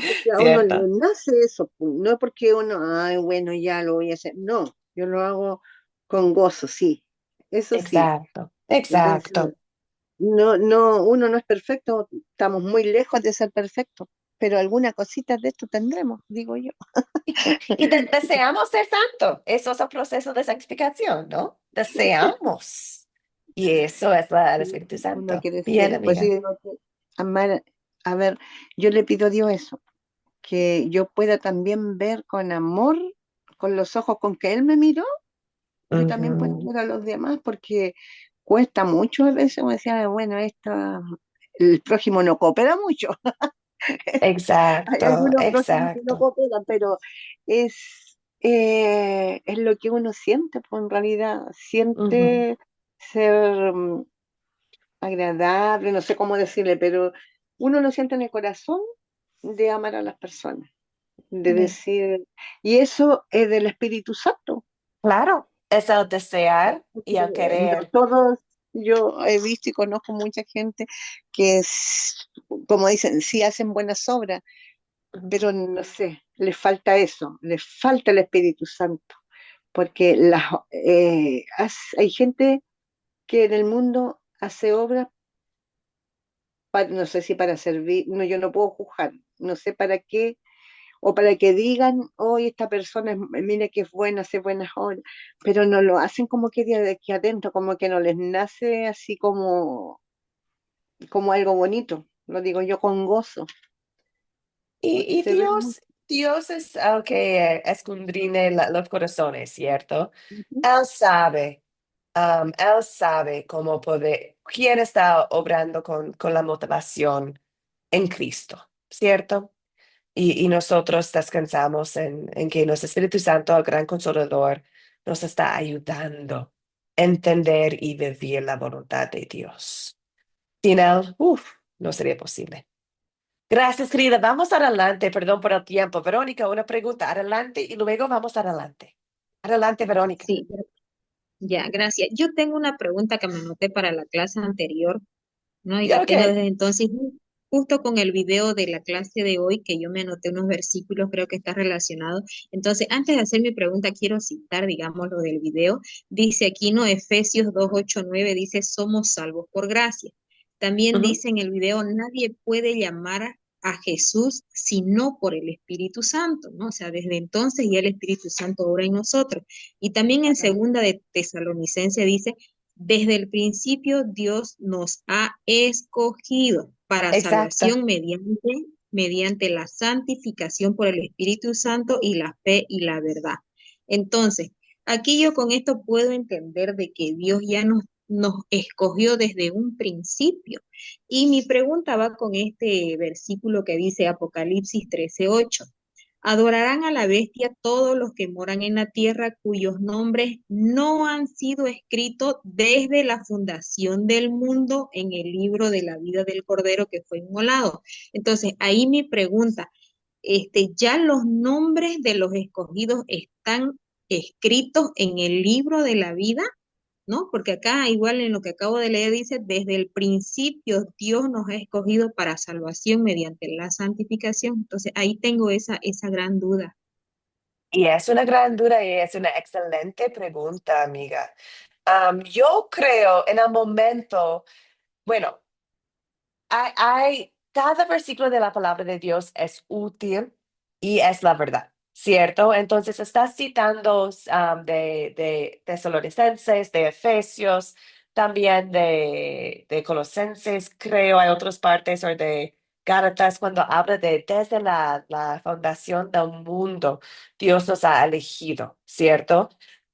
porque a uno le ¿Cierto? nace eso, pues, no porque uno, ay, bueno, ya lo voy a hacer, no, yo lo hago con gozo, sí, eso sí. Exacto, Entonces, exacto. uno no es perfecto, estamos muy lejos de ser perfectos, pero alguna cosita de esto tendremos, digo yo. Y deseamos ser santo. Eso es el proceso de santificación, ¿no? Deseamos. Y eso es el Espíritu Uno Santo. quiere Bien, ser, pues sí, amiga. digo que amar, a ver, yo le pido a Dios eso, que yo pueda también ver con amor, con los ojos con que Él me miró, yo también puedo Ujú. ver a los demás, porque cuesta mucho a veces, me decía, bueno, el prójimo no coopera mucho. Hay Exacto, algunos prójimos que no exacto. cooperan, pero es lo que uno siente, pues en realidad Ujú. siente ser agradable, no sé cómo decirle, pero uno lo siente en el corazón de amar a las personas, de Amén. decir, y eso es del Espíritu Santo. Claro, es el desear y Porque el no querer. todos, yo he visto y conozco mucha gente que, como dicen, sí hacen buenas obras, Ujú. pero no sé, les falta eso, les falta el Espíritu Santo, porque hay gente que en el mundo hace obras, no sé si para servir, no, yo no puedo juzgar, no sé para qué o para que digan, hoy esta persona, mire que es buena, hace buenas obras, pero no lo hacen como que de aquí adentro, como que no les nace así como algo bonito, lo digo yo con gozo. Y Se ve muy... Dios es el que escudriña los corazones, ¿cierto? Ujú. Él sabe cómo poder, quién está obrando con la motivación en Cristo, ¿cierto? Y nosotros descansamos en que nuestro Espíritu Santo, el gran consolador, nos está ayudando a entender y vivir la voluntad de Dios. Sin Él, no sería posible. Gracias, querida. Vamos adelante. Perdón por el tiempo. Verónica, una pregunta. Adelante y luego vamos adelante. Adelante, Verónica. Sí, ya, gracias. Yo tengo una pregunta que me anoté para la clase anterior, ¿no? Y la Ok. tengo desde entonces, justo con el video de la clase de hoy, que yo me anoté unos versículos, creo que está relacionado. Entonces, antes de hacer mi pregunta, quiero citar, digamos, lo del video. Dice aquí, ¿no? Efesios 2:8-9 dice, somos salvos por gracia. También Ujú. dice en el video, nadie puede llamar a Jesús sino por el Espíritu Santo, ¿no? O sea, desde entonces ya el Espíritu Santo obra en nosotros. Y también en segunda de Tesalonicense dice, desde el principio Dios nos ha escogido para Exacto. salvación mediante la santificación por el Espíritu Santo y la fe y la verdad. Entonces, aquí yo con esto puedo entender de que Dios ya nos escogió desde un principio. Y mi pregunta va con este versículo que dice Apocalipsis 13:8. Adorarán a la bestia todos los que moran en la tierra cuyos nombres no han sido escritos desde la fundación del mundo en el libro de la vida del Cordero que fue inmolado. Entonces, ahí mi pregunta, ¿ya los nombres de los escogidos están escritos en el libro de la vida? ¿No? Porque acá, igual en lo que acabo de leer, dice, desde el principio Dios nos ha escogido para salvación mediante la santificación. Entonces, ahí tengo esa gran duda. Y es una gran duda y es una excelente pregunta, amiga. Yo creo en el momento, bueno, cada versículo de la palabra de Dios es útil y es la verdad, ¿cierto? Entonces estás citando de Tesalonicenses, de Efesios, también de Colosenses, creo, hay otras partes, o de Gálatas, cuando habla de desde la fundación del mundo, Dios nos ha elegido, ¿cierto?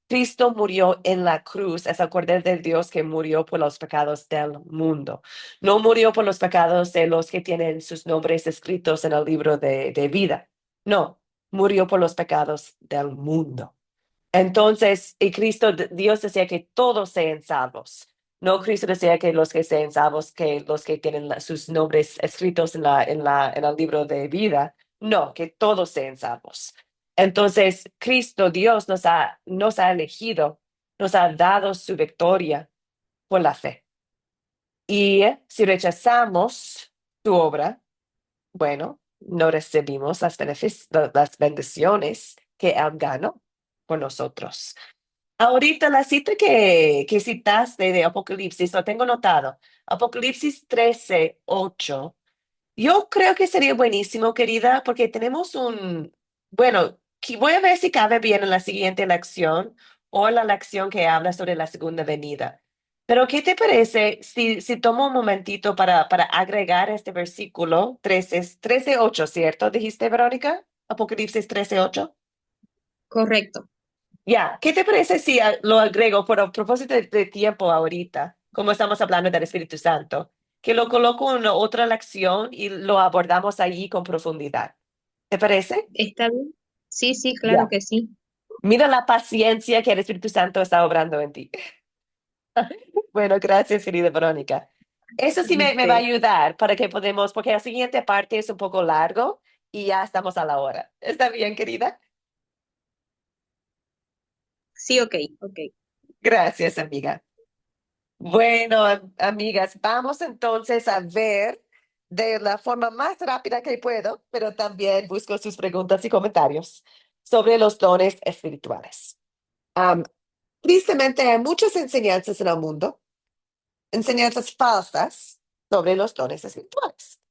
Cristo murió en la cruz, es el Cordero de Dios que murió por los pecados del mundo. No murió por los pecados de los que tienen sus nombres escritos en el libro de vida. No, murió por los pecados del mundo. Entonces, y Cristo, Dios decía que todos sean salvos. No, Cristo decía que los que sean salvos, que los que tienen sus nombres escritos en el libro de vida. No, que todos sean salvos. Entonces, Cristo, Dios nos ha elegido, nos ha dado su victoria por la fe. Y si rechazamos su obra, bueno, no recibimos las bendiciones que Él ganó por nosotros. Ahorita la cita que citaste de Apocalipsis, lo tengo notado. Apocalipsis 13:8. Yo creo que sería buenísimo, querida, porque tenemos bueno, voy a ver si cabe bien en la siguiente lección o la lección que habla sobre la segunda venida. Pero, ¿qué te parece si tomo un momentito para agregar este versículo 13:8, ¿cierto? ¿Dijiste, Verónica? Apocalipsis 13:8. Correcto. Ya, ¿qué te parece si lo agrego por a propósito de tiempo ahorita, como estamos hablando del Espíritu Santo, que lo coloco en otra lección y lo abordamos allí con profundidad? ¿Te parece? ¿Está bien? Sí, sí, claro Ya. que sí. Mira la paciencia que el Espíritu Santo está obrando en ti. Bueno, gracias, querida Verónica. Eso sí me va a Este, ayudar para que podamos, porque la siguiente parte es un poco largo y ya estamos a la hora. ¿Está bien, querida? sí, ok, ok. Gracias, amiga. Bueno, amigas, vamos entonces a ver de la forma más rápida que puedo, pero también busco sus preguntas y comentarios sobre los dones espirituales. Am, Tristemente, hay muchas enseñanzas en el mundo, enseñanzas falsas sobre los dones espirituales.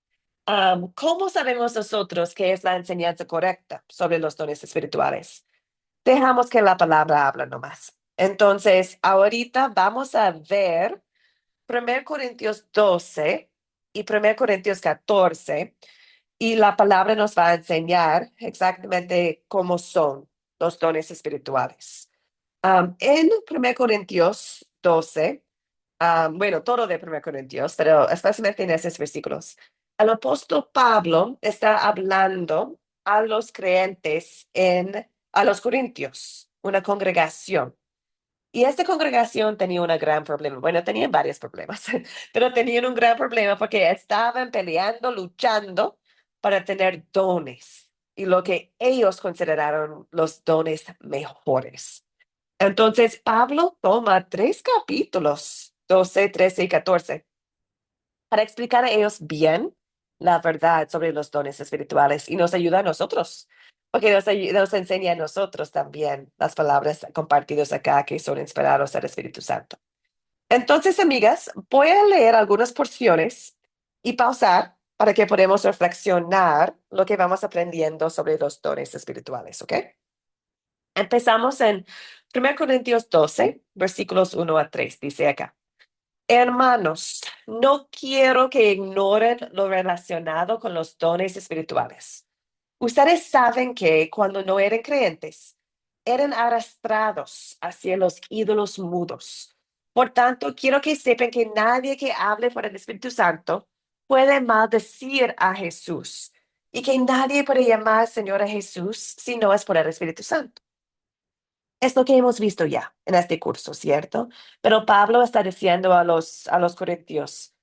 ¿Cómo sabemos nosotros qué es la enseñanza correcta sobre los dones espirituales? Dejamos que la palabra habla nomás. Entonces, ahorita vamos a ver 1 Corintios 12 y 1 Corintios 14, y la palabra nos va a enseñar exactamente cómo son los dones espirituales. En 1 Corintios 12, bueno, todo de 1 Corintios, pero especialmente en esos versículos, el apóstol Pablo está hablando a los creyentes a los corintios, una congregación. Y esta congregación tenía un gran problema. Bueno, tenían varios problemas, pero tenían un gran problema porque estaban peleando, luchando para tener dones y lo que ellos consideraron los dones mejores. Entonces, Pablo toma 3 capítulos, 12, 13 y 14, para explicar a ellos bien la verdad sobre los dones espirituales y nos ayuda a nosotros, porque nos enseña a nosotros también las palabras compartidas acá que son inspirados del Espíritu Santo. Entonces, amigas, voy a leer algunas porciones y pausar para que podamos reflexionar lo que vamos aprendiendo sobre los dones espirituales, ¿ok? Empezamos en 1 Corintios 12, versículos 1 a 3, dice acá. Hermanos, no quiero que ignoren lo relacionado con los dones espirituales. Ustedes saben que cuando no eran creyentes, eran arrastrados hacia los ídolos mudos. Por tanto, quiero que sepan que nadie que hable por el Espíritu Santo puede maldecir a Jesús y que nadie puede llamar Señor a Jesús si no es por el Espíritu Santo. Es lo que hemos visto ya en este curso, ¿cierto? Pero Pablo está diciendo a los corintios,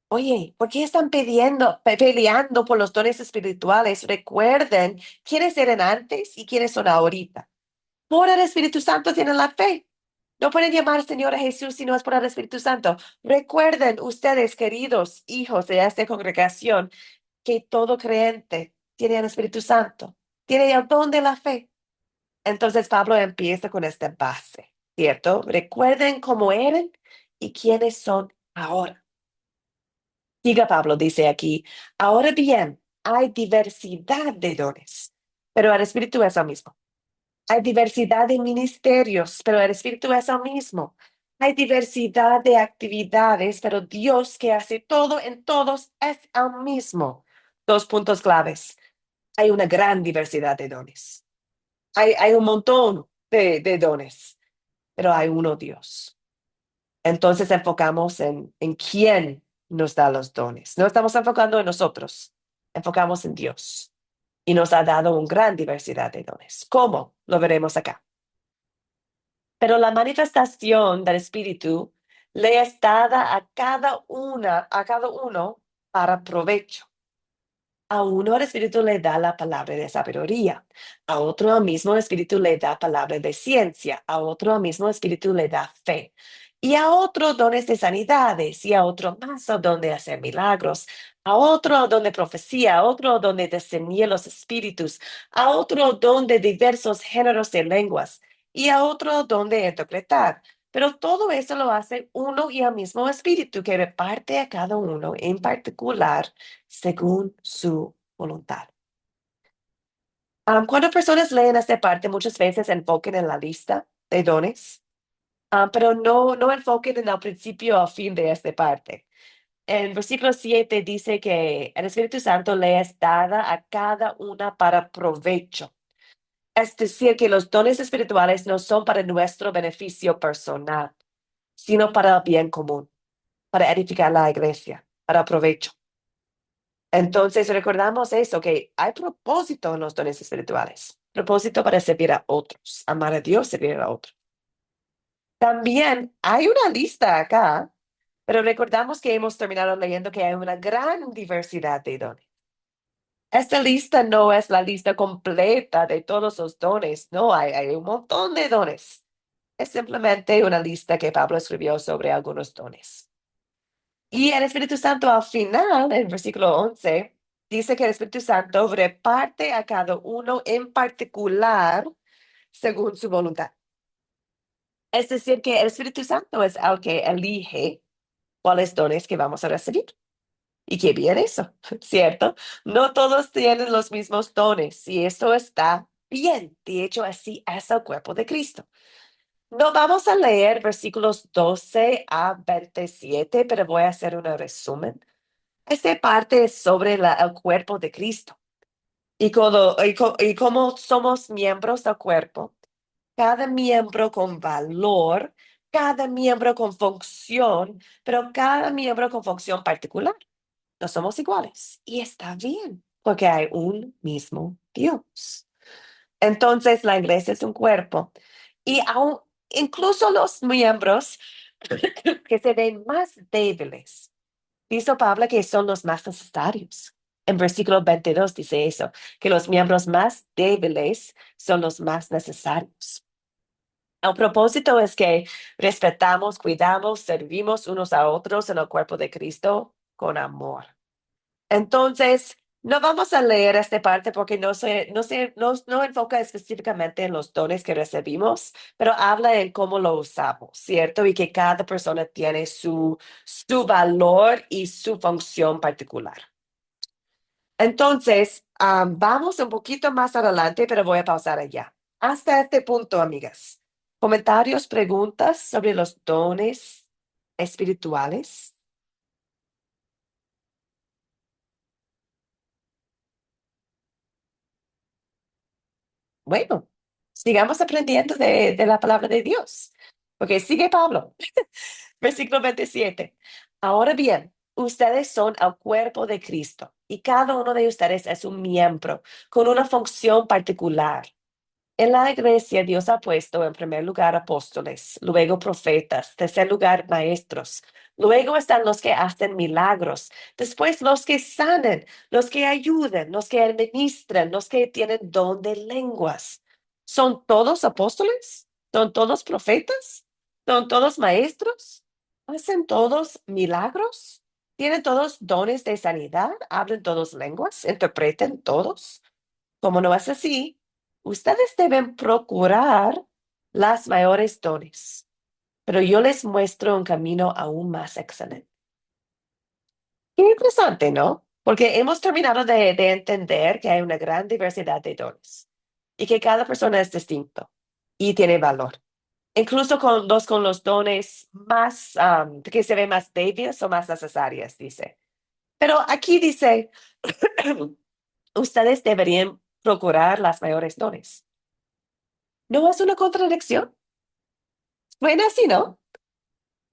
oye, ¿por qué están peleando por los dones espirituales? Recuerden quiénes eran antes y quiénes son ahorita. Por el Espíritu Santo tienen la fe. No pueden llamar Señor a Jesús si no es por el Espíritu Santo. Recuerden ustedes, queridos hijos de esta congregación, que todo creyente tiene el Espíritu Santo, tiene el don de la fe. Entonces Pablo empieza con esta base, ¿cierto? Recuerden cómo eran y quiénes son ahora. Siga Pablo, dice aquí, ahora bien, hay diversidad de dones, pero el Espíritu es el mismo. Hay diversidad de ministerios, pero el Espíritu es el mismo. Hay diversidad de actividades, pero Dios que hace todo en todos es el mismo. 2 puntos claves. Hay una gran diversidad de dones. Hay un montón de dones, pero hay uno Dios. Entonces enfocamos en quién nos da los dones. No estamos enfocando en nosotros, enfocamos en Dios. Y nos ha dado una gran diversidad de dones. ¿Cómo? Lo veremos acá. Pero la manifestación del Espíritu le es dada a cada uno para provecho. A uno el Espíritu le da la palabra de sabiduría, a otro el mismo Espíritu le da palabra de ciencia, a otro el mismo Espíritu le da fe, y a otro dones de sanidades, y a otro más el don de hacer milagros, a otro el don de profecía, a otro el don de discernir los espíritus, a otro el don de diversos géneros de lenguas, y a otro el don de interpretar. Pero todo eso lo hace uno y el mismo Espíritu que reparte a cada uno en particular según su voluntad. Cuando personas leen esta parte, muchas veces enfoquen en la lista de dones, pero no enfoquen en el principio o fin de esta parte. En versículo 7 dice que el Espíritu Santo le es dada a cada una para provecho. Es decir, que los dones espirituales no son para nuestro beneficio personal, sino para el bien común, para edificar la iglesia, para provecho. Entonces recordamos eso, que hay propósito en los dones espirituales, propósito para servir a otros, amar a Dios, servir a otros. También hay una lista acá, pero recordamos que hemos terminado leyendo que hay una gran diversidad de dones. Esta lista no es la lista completa de todos los dones, no, hay un montón de dones. Es simplemente una lista que Pablo escribió sobre algunos dones. Y el Espíritu Santo al final, en el versículo 11, dice que el Espíritu Santo reparte a cada uno en particular según su voluntad. Es decir, que el Espíritu Santo es el que elige cuáles dones que vamos a recibir. Y qué bien eso, ¿cierto? No todos tienen los mismos dones y eso está bien. De hecho, así es el cuerpo de Cristo. No vamos a leer versículos 12 a 27, pero voy a hacer un resumen. Esta parte es sobre el cuerpo de Cristo y cómo somos miembros del cuerpo. Cada miembro con valor, cada miembro con función, pero cada miembro con función particular. No somos iguales y está bien porque hay un mismo Dios. Entonces, la iglesia es un cuerpo y aún, incluso los miembros que se ven más débiles, dice Pablo que son los más necesarios. En versículo 22 dice eso, que los miembros más débiles son los más necesarios. El propósito es que respetamos, cuidamos, servimos unos a otros en el cuerpo de Cristo con amor. Entonces, no vamos a leer esta parte porque no enfoca específicamente en los dones que recibimos, pero habla en cómo lo usamos, ¿cierto? Y que cada persona tiene su valor y su función particular. Entonces, vamos un poquito más adelante, pero voy a pausar allá. Hasta este punto, amigas. ¿Comentarios, preguntas sobre los dones espirituales? Bueno, sigamos aprendiendo de la palabra de Dios. Porque sigue Pablo, versículo 27. Ahora bien, ustedes son el cuerpo de Cristo y cada uno de ustedes es un miembro con una función particular. En la iglesia, Dios ha puesto en primer lugar apóstoles, luego profetas, tercer lugar maestros. Luego están los que hacen milagros, después los que sanan, los que ayudan, los que administran, los que tienen don de lenguas. ¿Son todos apóstoles? ¿Son todos profetas? ¿Son todos maestros? ¿Hacen todos milagros? ¿Tienen todos dones de sanidad? ¿Hablan todos lenguas? ¿Interpreten todos? Como no es así, ustedes deben procurar las mayores dones, pero yo les muestro un camino aún más excelente. Qué interesante, ¿no? Porque hemos terminado de entender que hay una gran diversidad de dones y que cada persona es distinto y tiene valor. Incluso con los dones más, que se ven más débiles o más necesarias, dice. Pero aquí dice, ustedes deberían procurar las mayores dones. ¿No es una contradicción? Bueno, así, ¿no?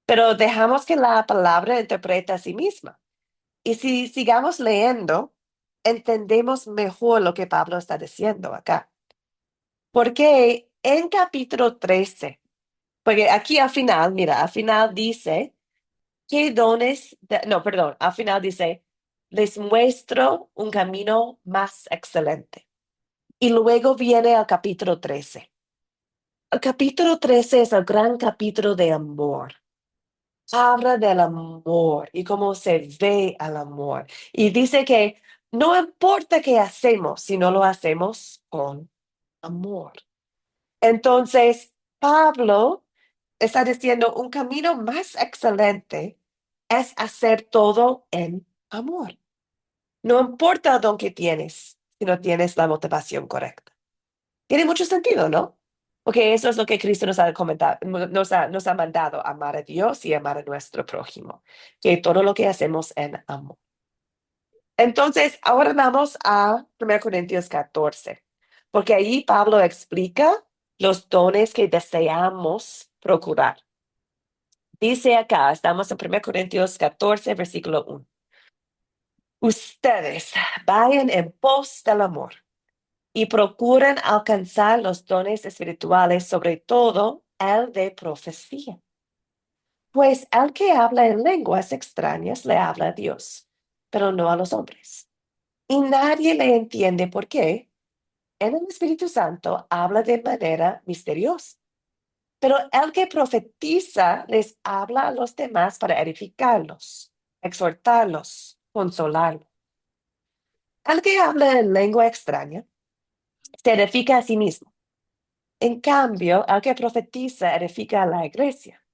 Pero dejamos que la palabra interprete a sí misma. Y si sigamos leyendo, entendemos mejor lo que Pablo está diciendo acá. Porque en capítulo 13, porque aquí al final, mira, al final dice, ¿qué dones? No, perdón, al final dice, les muestro un camino más excelente. Y luego viene al capítulo 13. El capítulo 13 es el gran capítulo de amor. Habla del amor y cómo se ve al amor. Y dice que no importa qué hacemos si no lo hacemos con amor. Entonces, Pablo está diciendo un camino más excelente es hacer todo en amor. No importa el don que tienes si no tienes la motivación correcta. Tiene mucho sentido, ¿no? Porque eso es lo que Cristo nos ha comentado, nos ha mandado, amar a Dios y amar a nuestro prójimo, que todo lo que hacemos en amor. Entonces, ahora vamos a 1 Corintios 14, porque ahí Pablo explica los dones que deseamos procurar. Dice acá, estamos en 1 Corintios 14, versículo 1. Ustedes vayan en pos del amor y procuren alcanzar los dones espirituales, sobre todo el de profecía. Pues el que habla en lenguas extrañas le habla a Dios, pero no a los hombres. Y nadie le entiende por qué. En el Espíritu Santo habla de manera misteriosa. Pero el que profetiza les habla a los demás para edificarlos, exhortarlos, consolarlos. El que habla en lengua extraña se edifica a sí mismo. En cambio, el que profetiza edifica a la iglesia.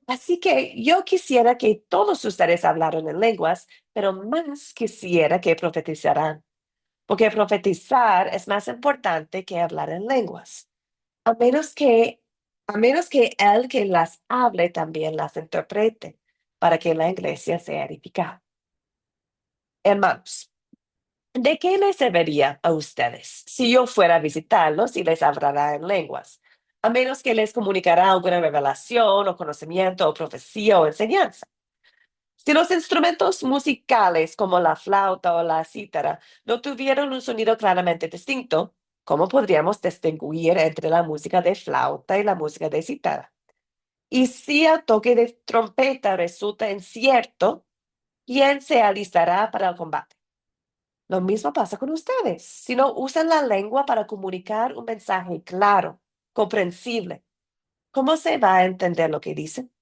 Así que yo quisiera que todos ustedes hablaran en lenguas, pero más quisiera que profetizaran, porque profetizar es más importante que hablar en lenguas, a menos que, a menos que el que las hable también las interprete, para que la iglesia sea edificada. Hermanos, ¿de qué les serviría a ustedes si yo fuera a visitarlos y les hablara en lenguas? A menos que les comunicara alguna revelación o conocimiento o profecía o enseñanza. Si los instrumentos musicales como la flauta o la cítara no tuvieran un sonido claramente distinto, ¿cómo podríamos distinguir entre la música de flauta y la música de cítara? Y si el toque de trompeta resulta incierto, ¿quién se alistará para el combate? Lo mismo pasa con ustedes. Si no usan la lengua para comunicar un mensaje claro, comprensible, ¿cómo se va a entender lo que dicen?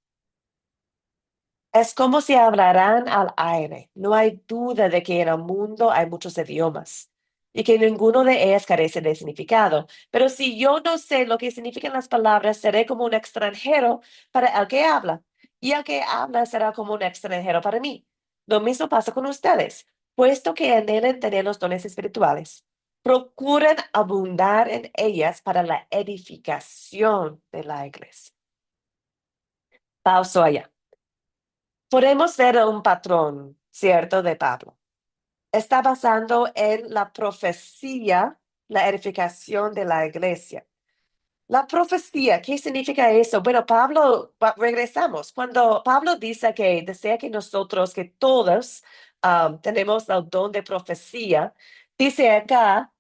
Es como si hablaran al aire. No hay duda de que en el mundo hay muchos idiomas y que ninguno de ellos carece de significado. Pero si yo no sé lo que significan las palabras, seré como un extranjero para el que habla. Y el que habla será como un extranjero para mí. Lo mismo pasa con ustedes. Puesto que anhelan tener los dones espirituales, procuren abundar en ellas para la edificación de la iglesia. Pauso allá. Podemos ver un patrón, ¿cierto?, de Pablo. Está basando en la profecía, la edificación de la iglesia. La profecía, ¿qué significa eso? Bueno, regresamos. Cuando Pablo dice que desea que nosotros, que todos tenemos el don de profecía, dice acá,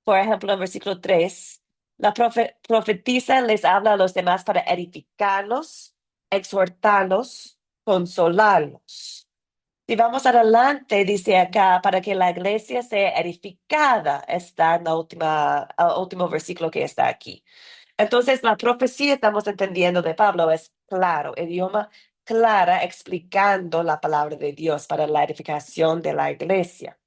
por ejemplo, en versículo 3, la profetisa les habla a los demás para edificarlos, exhortarlos, consolarlos. Si vamos adelante, dice acá, para que la iglesia sea edificada, está en el último versículo que está aquí. Entonces, la profecía, estamos entendiendo de Pablo, es claro, idioma clara, explicando la palabra de Dios para la edificación de la iglesia.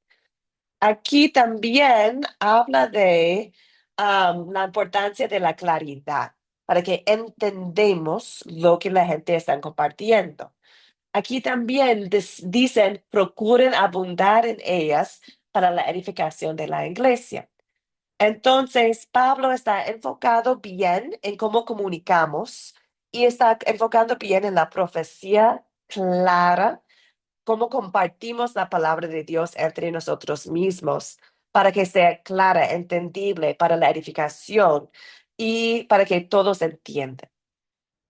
Aquí también habla de la importancia de la claridad, para que entendemos lo que la gente está compartiendo. Aquí también dicen, procuren abundar en ellas para la edificación de la iglesia. Entonces, Pablo está enfocado bien en cómo comunicamos y está enfocando bien en la profecía clara, cómo compartimos la palabra de Dios entre nosotros mismos para que sea clara, entendible para la edificación y para que todos entiendan.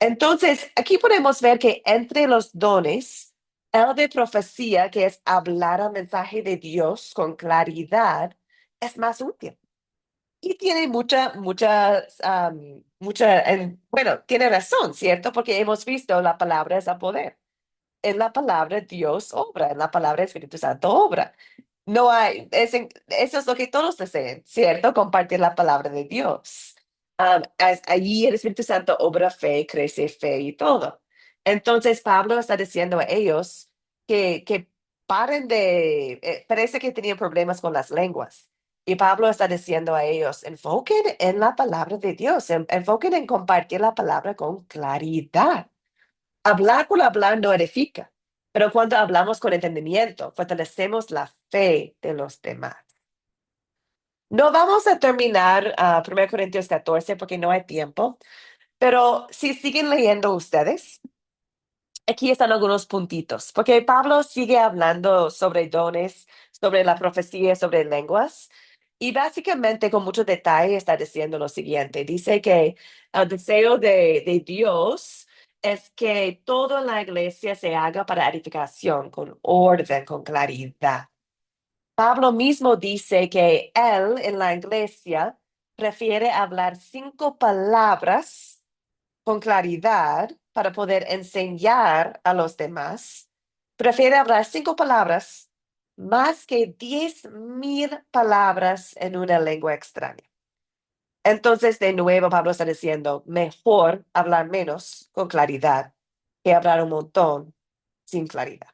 Entonces, aquí podemos ver que entre los dones, el de profecía, que es hablar el mensaje de Dios con claridad, es más útil. Y tiene bueno, tiene razón, ¿cierto? Porque hemos visto la palabra es a poder. En la palabra Dios obra, en la palabra Espíritu Santo obra. No hay, eso es lo que todos desean, ¿cierto? Compartir la palabra de Dios. Allí el Espíritu Santo obra fe, crece fe y todo. Entonces Pablo está diciendo a ellos que paren parece que tenían problemas con las lenguas. Y Pablo está diciendo a ellos, enfoquen en la palabra de Dios, enfoquen en compartir la palabra con claridad. Hablar por hablar no edifica, pero cuando hablamos con entendimiento, fortalecemos la fe de los demás. No vamos a terminar 1 Corintios 14 porque no hay tiempo, pero si siguen leyendo ustedes, aquí están algunos puntitos, porque Pablo sigue hablando sobre dones, sobre la profecía, sobre lenguas, y básicamente con mucho detalle está diciendo lo siguiente. Dice que el deseo de Dios es que toda la iglesia se haga para edificación, con orden, con claridad. Pablo mismo dice que él en la iglesia prefiere hablar 5 palabras con claridad para poder enseñar a los demás. Prefiere hablar 5 palabras más que 10,000 palabras en una lengua extraña. Entonces, de nuevo, Pablo está diciendo, mejor hablar menos con claridad que hablar un montón sin claridad.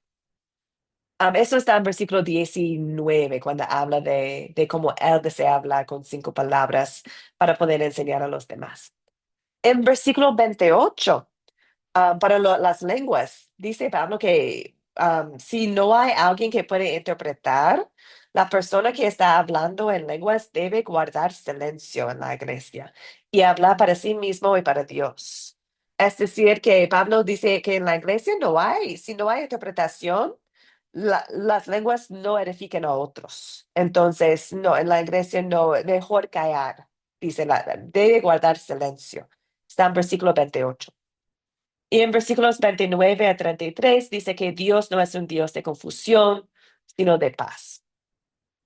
Eso está en versículo 19, cuando habla de cómo él desea hablar con 5 palabras para poder enseñar a los demás. En versículo 28, Para las lenguas, dice Pablo que si no hay alguien que puede interpretar, la persona que está hablando en lenguas debe guardar silencio en la iglesia y hablar para sí mismo y para Dios. Es decir, que Pablo dice que en la iglesia si no hay interpretación, las lenguas no edifican a otros. Entonces, no, en la iglesia no, mejor callar, dice, debe guardar silencio. Está en versículo 28. Y en versículos 29 a 33 dice que Dios no es un Dios de confusión, sino de paz.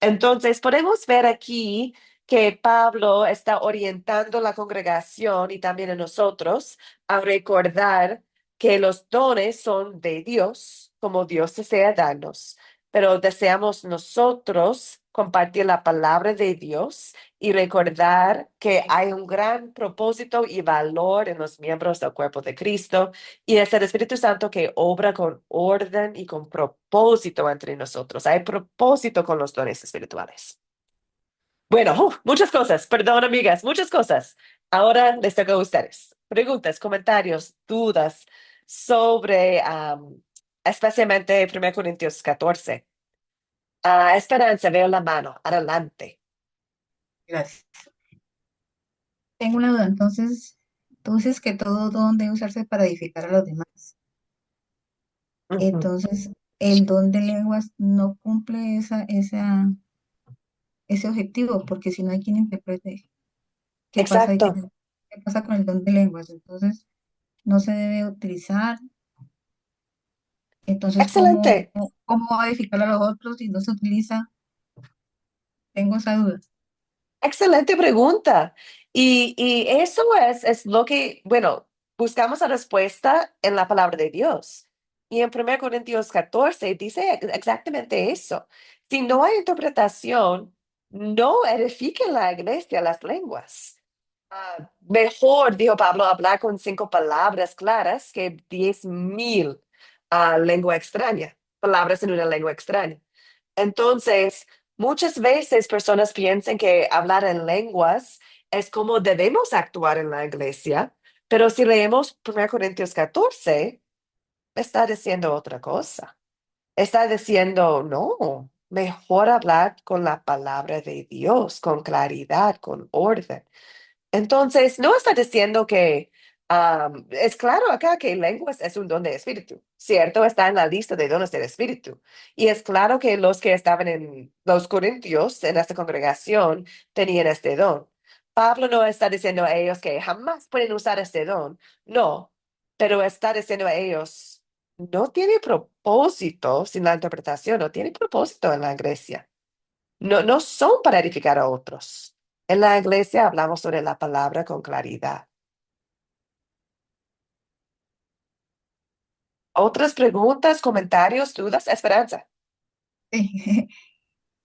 Entonces, podemos ver aquí que Pablo está orientando la congregación y también a nosotros a recordar que los dones son de Dios, como Dios desea darnos, pero deseamos nosotros compartir la palabra de Dios y recordar que hay un gran propósito y valor en los miembros del cuerpo de Cristo y es el Espíritu Santo que obra con orden y con propósito entre nosotros. Hay propósito con los dones espirituales. Bueno, muchas cosas. Perdón, amigas, muchas cosas. Ahora les toca a ustedes. Preguntas, comentarios, dudas sobre especialmente 1 Corintios 14. Esperanza, veo la mano. Adelante. Gracias. Tengo una duda, entonces, tú dices que todo don debe usarse para edificar a los demás. Ujú. Entonces, el don de lenguas no cumple ese objetivo, porque si no hay quien interprete, ¿qué pasa ahí? Exacto. ¿Qué pasa con el don de lenguas? Entonces, no se debe utilizar. Entonces, Excelente. ¿cómo va a edificar a los otros si no se utiliza? Tengo esa duda. Excelente pregunta. Y eso es lo que, bueno, buscamos la respuesta en la palabra de Dios. Y en 1 Corintios 14 dice exactamente eso. Si no hay interpretación, no edifiquen la iglesia las lenguas. Mejor, dijo Pablo, hablar con 5 palabras claras que 10,000 lengua extraña, palabras en una lengua extraña. Entonces, muchas veces personas piensan que hablar en lenguas es como debemos actuar en la iglesia, pero si leemos 1 Corintios 14, está diciendo otra cosa. Está diciendo, no, mejor hablar con la palabra de Dios, con claridad, con orden. Entonces, no está diciendo que es claro acá que lenguas es un don de espíritu, ¿cierto? Está en la lista de dones del espíritu. Y es claro que los que estaban en los corintios, en esta congregación, tenían este don. Pablo no está diciendo a ellos que jamás pueden usar este don, no, pero está diciendo a ellos, no tiene propósito sin la interpretación, no tiene propósito en la iglesia. No, no son para edificar a otros. En la iglesia hablamos sobre la palabra con claridad. ¿Otras preguntas, comentarios, dudas? Esperanza.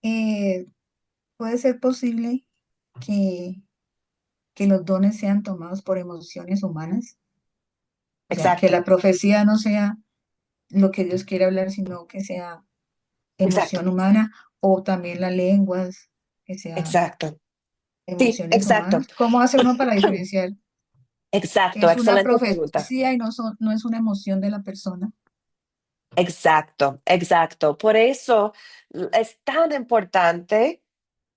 Eh, ¿Puede ser posible que, que los dones sean tomados por emociones humanas? O sea, que Exacto, la profecía no sea lo que Dios quiere hablar, sino que sea exacto, emoción humana, o también las lenguas, que sea exacto. Sí, emociones exacto. humanas. ¿Cómo hace uno para diferenciar que Exacto, es una excelente pregunta. profecía y no es una emoción de la persona? Exacto, exacto. Por eso es tan importante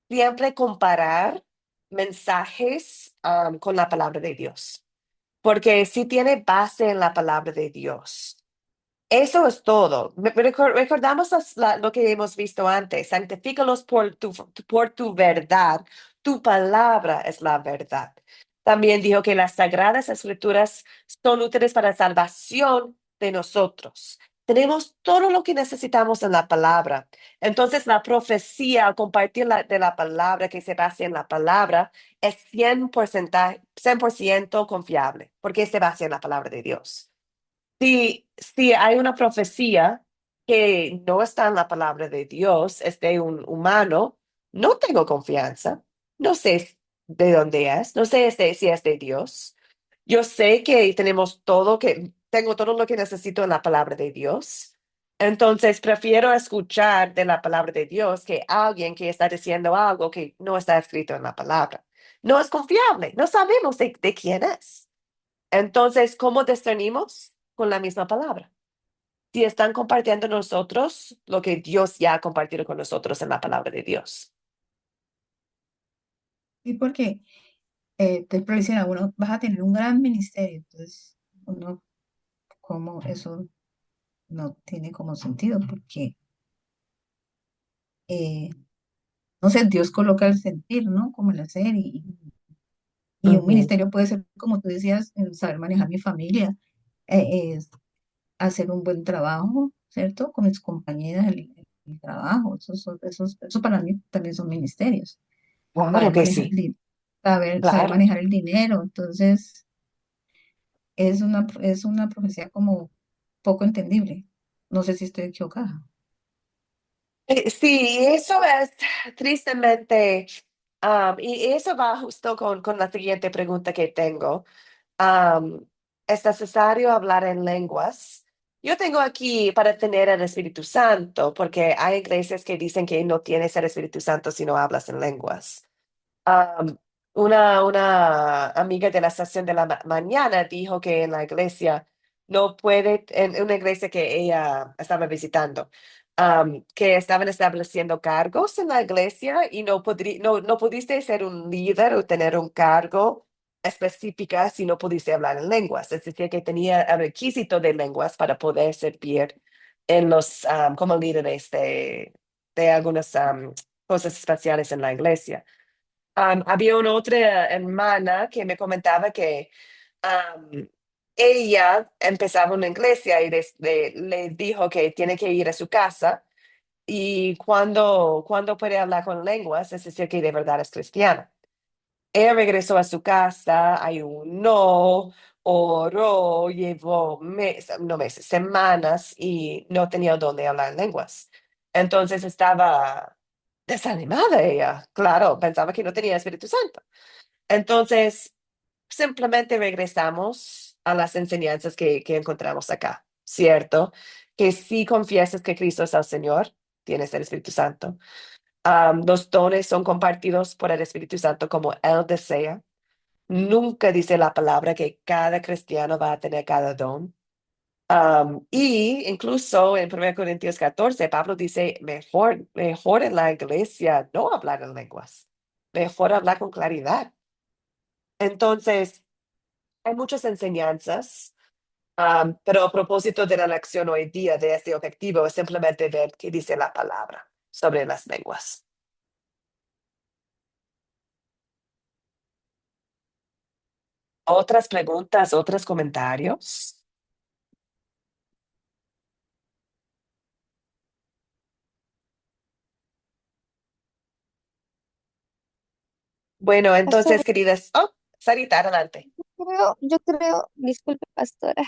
siempre comparar mensajes con la palabra de Dios, porque si tiene base en la palabra de Dios. Eso es todo. Recordamos lo que hemos visto antes. Santifícalos por tu verdad. Tu palabra es la verdad. También dijo que las sagradas escrituras son útiles para la salvación de nosotros. Tenemos todo lo que necesitamos en la palabra. Entonces, la profecía, al compartir de la palabra que se basa en la palabra, es 100% confiable, porque se basa en la palabra de Dios. Si hay una profecía que no está en la palabra de Dios, es de un humano, no tengo confianza. No sé de dónde es, no sé si es de Dios. Yo sé que tengo todo lo que necesito en la palabra de Dios. Entonces prefiero escuchar de la palabra de Dios que alguien que está diciendo algo que no está escrito en la palabra. No es confiable, no sabemos de quién es. Entonces, ¿cómo discernimos? con la misma palabra. Si están compartiendo nosotros lo que Dios ya ha compartido con nosotros en la palabra de Dios. Y porque te dicen a uno, vas a tener un gran ministerio. Entonces, uno, como eso no tiene como sentido, porque, eh, no sé, Dios coloca el sentir, ¿no? Como el hacer, y un Ujú, ministerio puede ser, como tú decías, el saber manejar mi familia, es hacer un buen trabajo, ¿cierto? Con mis compañeras, el trabajo, eso para mí también son ministerios. claro Saber que manejar sí, saber claro. manejar el dinero. Entonces, es una profecía como poco entendible. No sé si estoy equivocada. Sí, eso es tristemente, y eso va justo con la siguiente pregunta que tengo. Am, ¿Es necesario hablar en lenguas? Yo tengo aquí para tener el Espíritu Santo, porque hay iglesias que dicen que no tienes el Espíritu Santo si no hablas en lenguas. Am, una amiga de la estación de la mañana dijo que en la iglesia no puede, en una iglesia que ella estaba visitando, que estaban estableciendo cargos en la iglesia y no pudiste ser un líder o tener un cargo específica si no pudiste hablar en lenguas. Es decir, que tenía el requisito de lenguas para poder servir en como líderes de algunas cosas especiales en la iglesia. Había una otra hermana que me comentaba que am, ella empezaba una iglesia y le dijo que tiene que ir a su casa y cuando puede hablar con lenguas, es decir, que de verdad es cristiana. Ella regresó a su casa, ayunó, oró, llevó meses, no meses, semanas y no tenía dónde hablar lenguas. Entonces estaba desanimada ella, claro, pensaba que no tenía Espíritu Santo. Entonces, simplemente regresamos a las enseñanzas que encontramos acá, ¿cierto? Que si confiesas que Cristo es el Señor, tienes el Espíritu Santo. Los dones son compartidos por el Espíritu Santo como Él desea. Nunca dice la palabra que cada cristiano va a tener cada don. Y incluso en 1 Corintios 14, Pablo dice, mejor en la iglesia no hablar en lenguas, mejor hablar con claridad. Entonces, hay muchas enseñanzas, pero a propósito de la lección hoy día de este objetivo es simplemente ver qué dice la palabra sobre las lenguas. ¿Otras preguntas, otros comentarios? Bueno, Pastora, entonces, queridas, oh, Sarita, adelante. disculpe, pastora,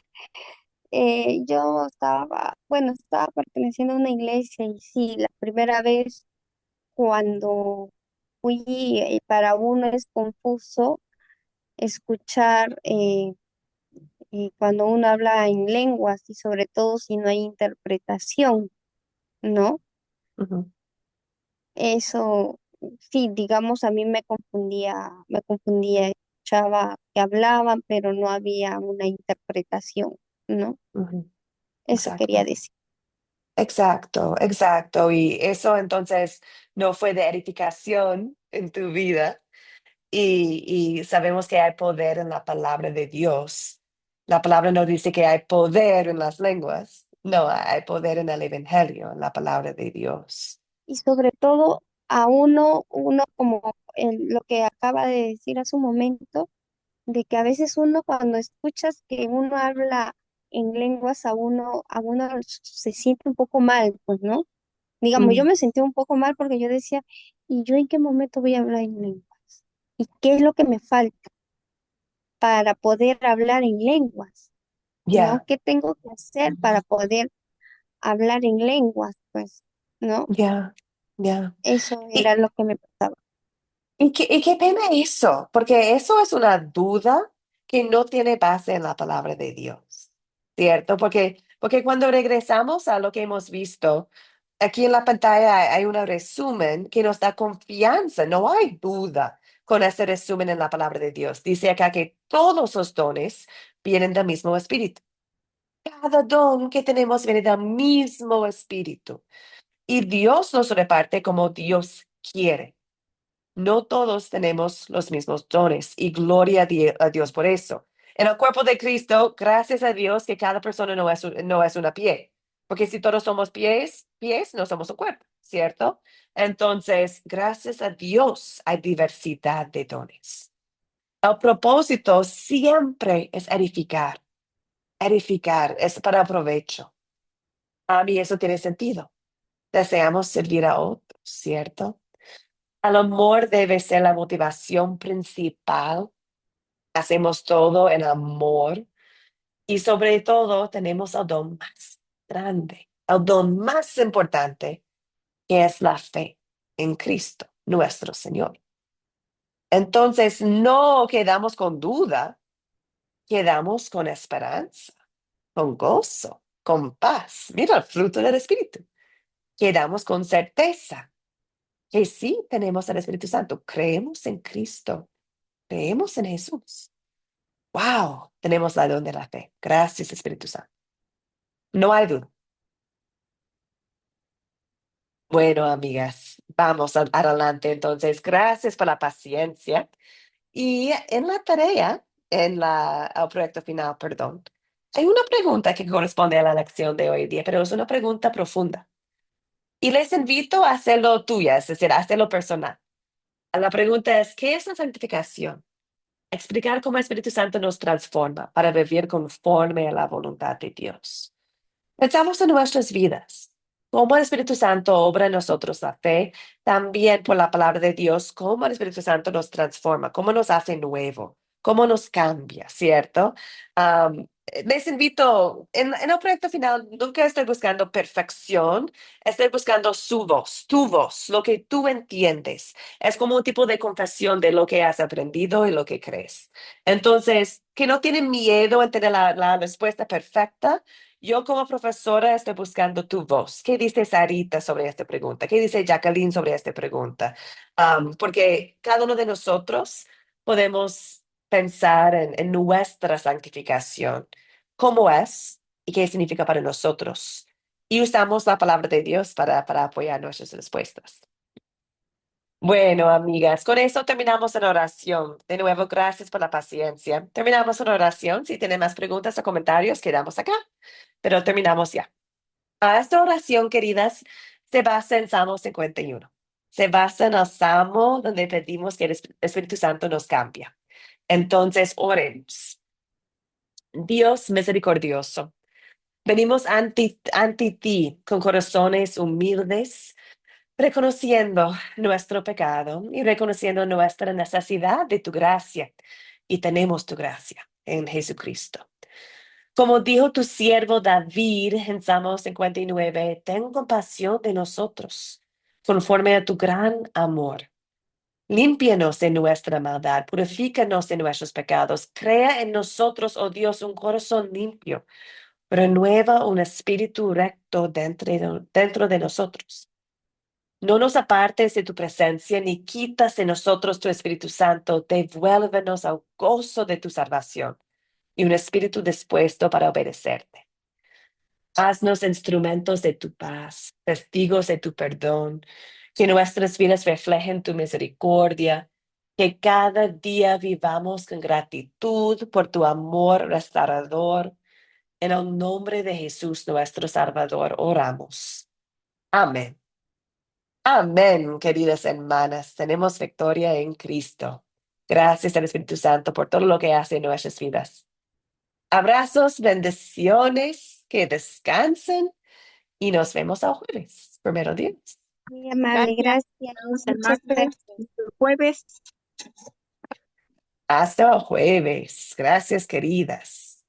yo estaba, bueno, estaba perteneciendo a una iglesia y sí, la primera vez cuando fui, para uno es confuso escuchar cuando uno habla en lenguas y sobre todo si no hay interpretación, ¿no? Ujú, Eso, sí, digamos, a mí me confundía, escuchaba que hablaban, pero no había una interpretación, ¿no? ujú, Eso quería exacto. decir. Exacto, exacto. Y eso entonces no fue de edificación en tu vida. Y sabemos que hay poder en la palabra de Dios. La palabra no dice que hay poder en las lenguas. No, hay poder en el evangelio, en la palabra de Dios. Y sobre todo a uno como lo que acaba de decir hace un momento, de que a veces uno cuando escuchas que uno habla en lenguas, a uno se siente un poco mal, pues, ¿no? Digamos, yo Mm, me sentí un poco mal porque yo decía, ¿y yo en qué momento voy a hablar en lenguas? ¿Y qué es lo que me falta para poder hablar en lenguas? ¿No? ya, ¿Qué tengo que hacer para poder hablar en lenguas? Pues, ¿no? ya, ya. Eso era Y, lo que me pasaba. y qué pena eso, porque eso es una duda que no tiene base en la palabra de Dios, ¿cierto? Porque cuando regresamos a lo que hemos visto, aquí en la pantalla hay un resumen que nos da confianza, no hay duda con ese resumen en la palabra de Dios. Dice acá que todos los dones vienen del mismo espíritu. Cada don que tenemos viene del mismo Espíritu y Dios nos reparte como Dios quiere. No todos tenemos los mismos dones y gloria a Dios por eso. En el cuerpo de Cristo, gracias a Dios que cada persona no es una pie, porque si todos somos pies no somos un cuerpo, ¿cierto? Entonces, gracias a Dios hay diversidad de dones. El propósito siempre es edificar es para provecho. A mí eso tiene sentido. Deseamos servir a otros, ¿cierto? El amor debe ser la motivación principal. Hacemos todo en amor y sobre todo tenemos el don más grande, el don más importante, que es la fe en Cristo, nuestro Señor. Entonces no quedamos con duda, quedamos con esperanza, con gozo, con paz. Mira el fruto del Espíritu. Quedamos con certeza que sí tenemos el Espíritu Santo. Creemos en Cristo, creemos en Jesús. Wow, tenemos la don de la fe. Gracias, Espíritu Santo. No hay duda. Bueno, amigas, vamos adelante. Entonces, gracias por la paciencia. Y en la tarea, el proyecto final, perdón, hay una pregunta que corresponde a la lección de hoy día, pero es una pregunta profunda. Y les invito a hacerlo tuya, es decir, a hacerlo personal. La pregunta es, ¿qué es la santificación? Explicar cómo el Espíritu Santo nos transforma para vivir conforme a la voluntad de Dios. Pensamos en nuestras vidas, cómo el Espíritu Santo obra en nosotros la fe, también por la palabra de Dios, cómo el Espíritu Santo nos transforma, cómo nos hace nuevo, cómo nos cambia, ¿cierto? Les invito, en el proyecto final, nunca estoy buscando perfección, estoy buscando su voz, tu voz, lo que tú entiendes. Es como un tipo de confesión de lo que has aprendido y lo que crees. Entonces, que no tienen miedo en tener la respuesta perfecta. Yo como profesora estoy buscando tu voz. ¿Qué dice Sarita sobre esta pregunta? ¿Qué dice Jacqueline sobre esta pregunta? Porque cada uno de nosotros podemos pensar en nuestra santificación, cómo es y qué significa para nosotros. Y usamos la palabra de Dios para apoyar nuestras respuestas. Bueno, amigas, con eso terminamos en oración. De nuevo, gracias por la paciencia. Terminamos en oración. Si tienen más preguntas o comentarios, quedamos acá, pero terminamos ya. Esta oración, queridas, se basa en Salmo 51. Se basa en el Salmo donde pedimos que el Espíritu Santo nos cambie. Entonces, oremos. Dios misericordioso, venimos ante ti con corazones humildes, reconociendo nuestro pecado y reconociendo nuestra necesidad de tu gracia. Y tenemos tu gracia en Jesucristo. Como dijo tu siervo David en Salmo 59, ten compasión de nosotros, conforme a tu gran amor. Límpianos de nuestra maldad, purifícanos de nuestros pecados, crea en nosotros, oh Dios, un corazón limpio, renueva un espíritu recto dentro de nosotros. No nos apartes de tu presencia, ni quitas de nosotros tu Espíritu Santo, devuélvenos al gozo de tu salvación y un espíritu dispuesto para obedecerte. Haznos instrumentos de tu paz, testigos de tu perdón, que nuestras vidas reflejen tu misericordia, que cada día vivamos con gratitud por tu amor restaurador. En el nombre de Jesús, nuestro Salvador, oramos. Amén. Amén, queridas hermanas. Tenemos victoria en Cristo. Gracias al Espíritu Santo por todo lo que hace en nuestras vidas. Abrazos, bendiciones, que descansen y nos vemos el jueves. Primero Dios. Muy amable, Gracias, gracias. Muchas hermanos. gracias. Jueves. Hasta el jueves. Gracias, queridas.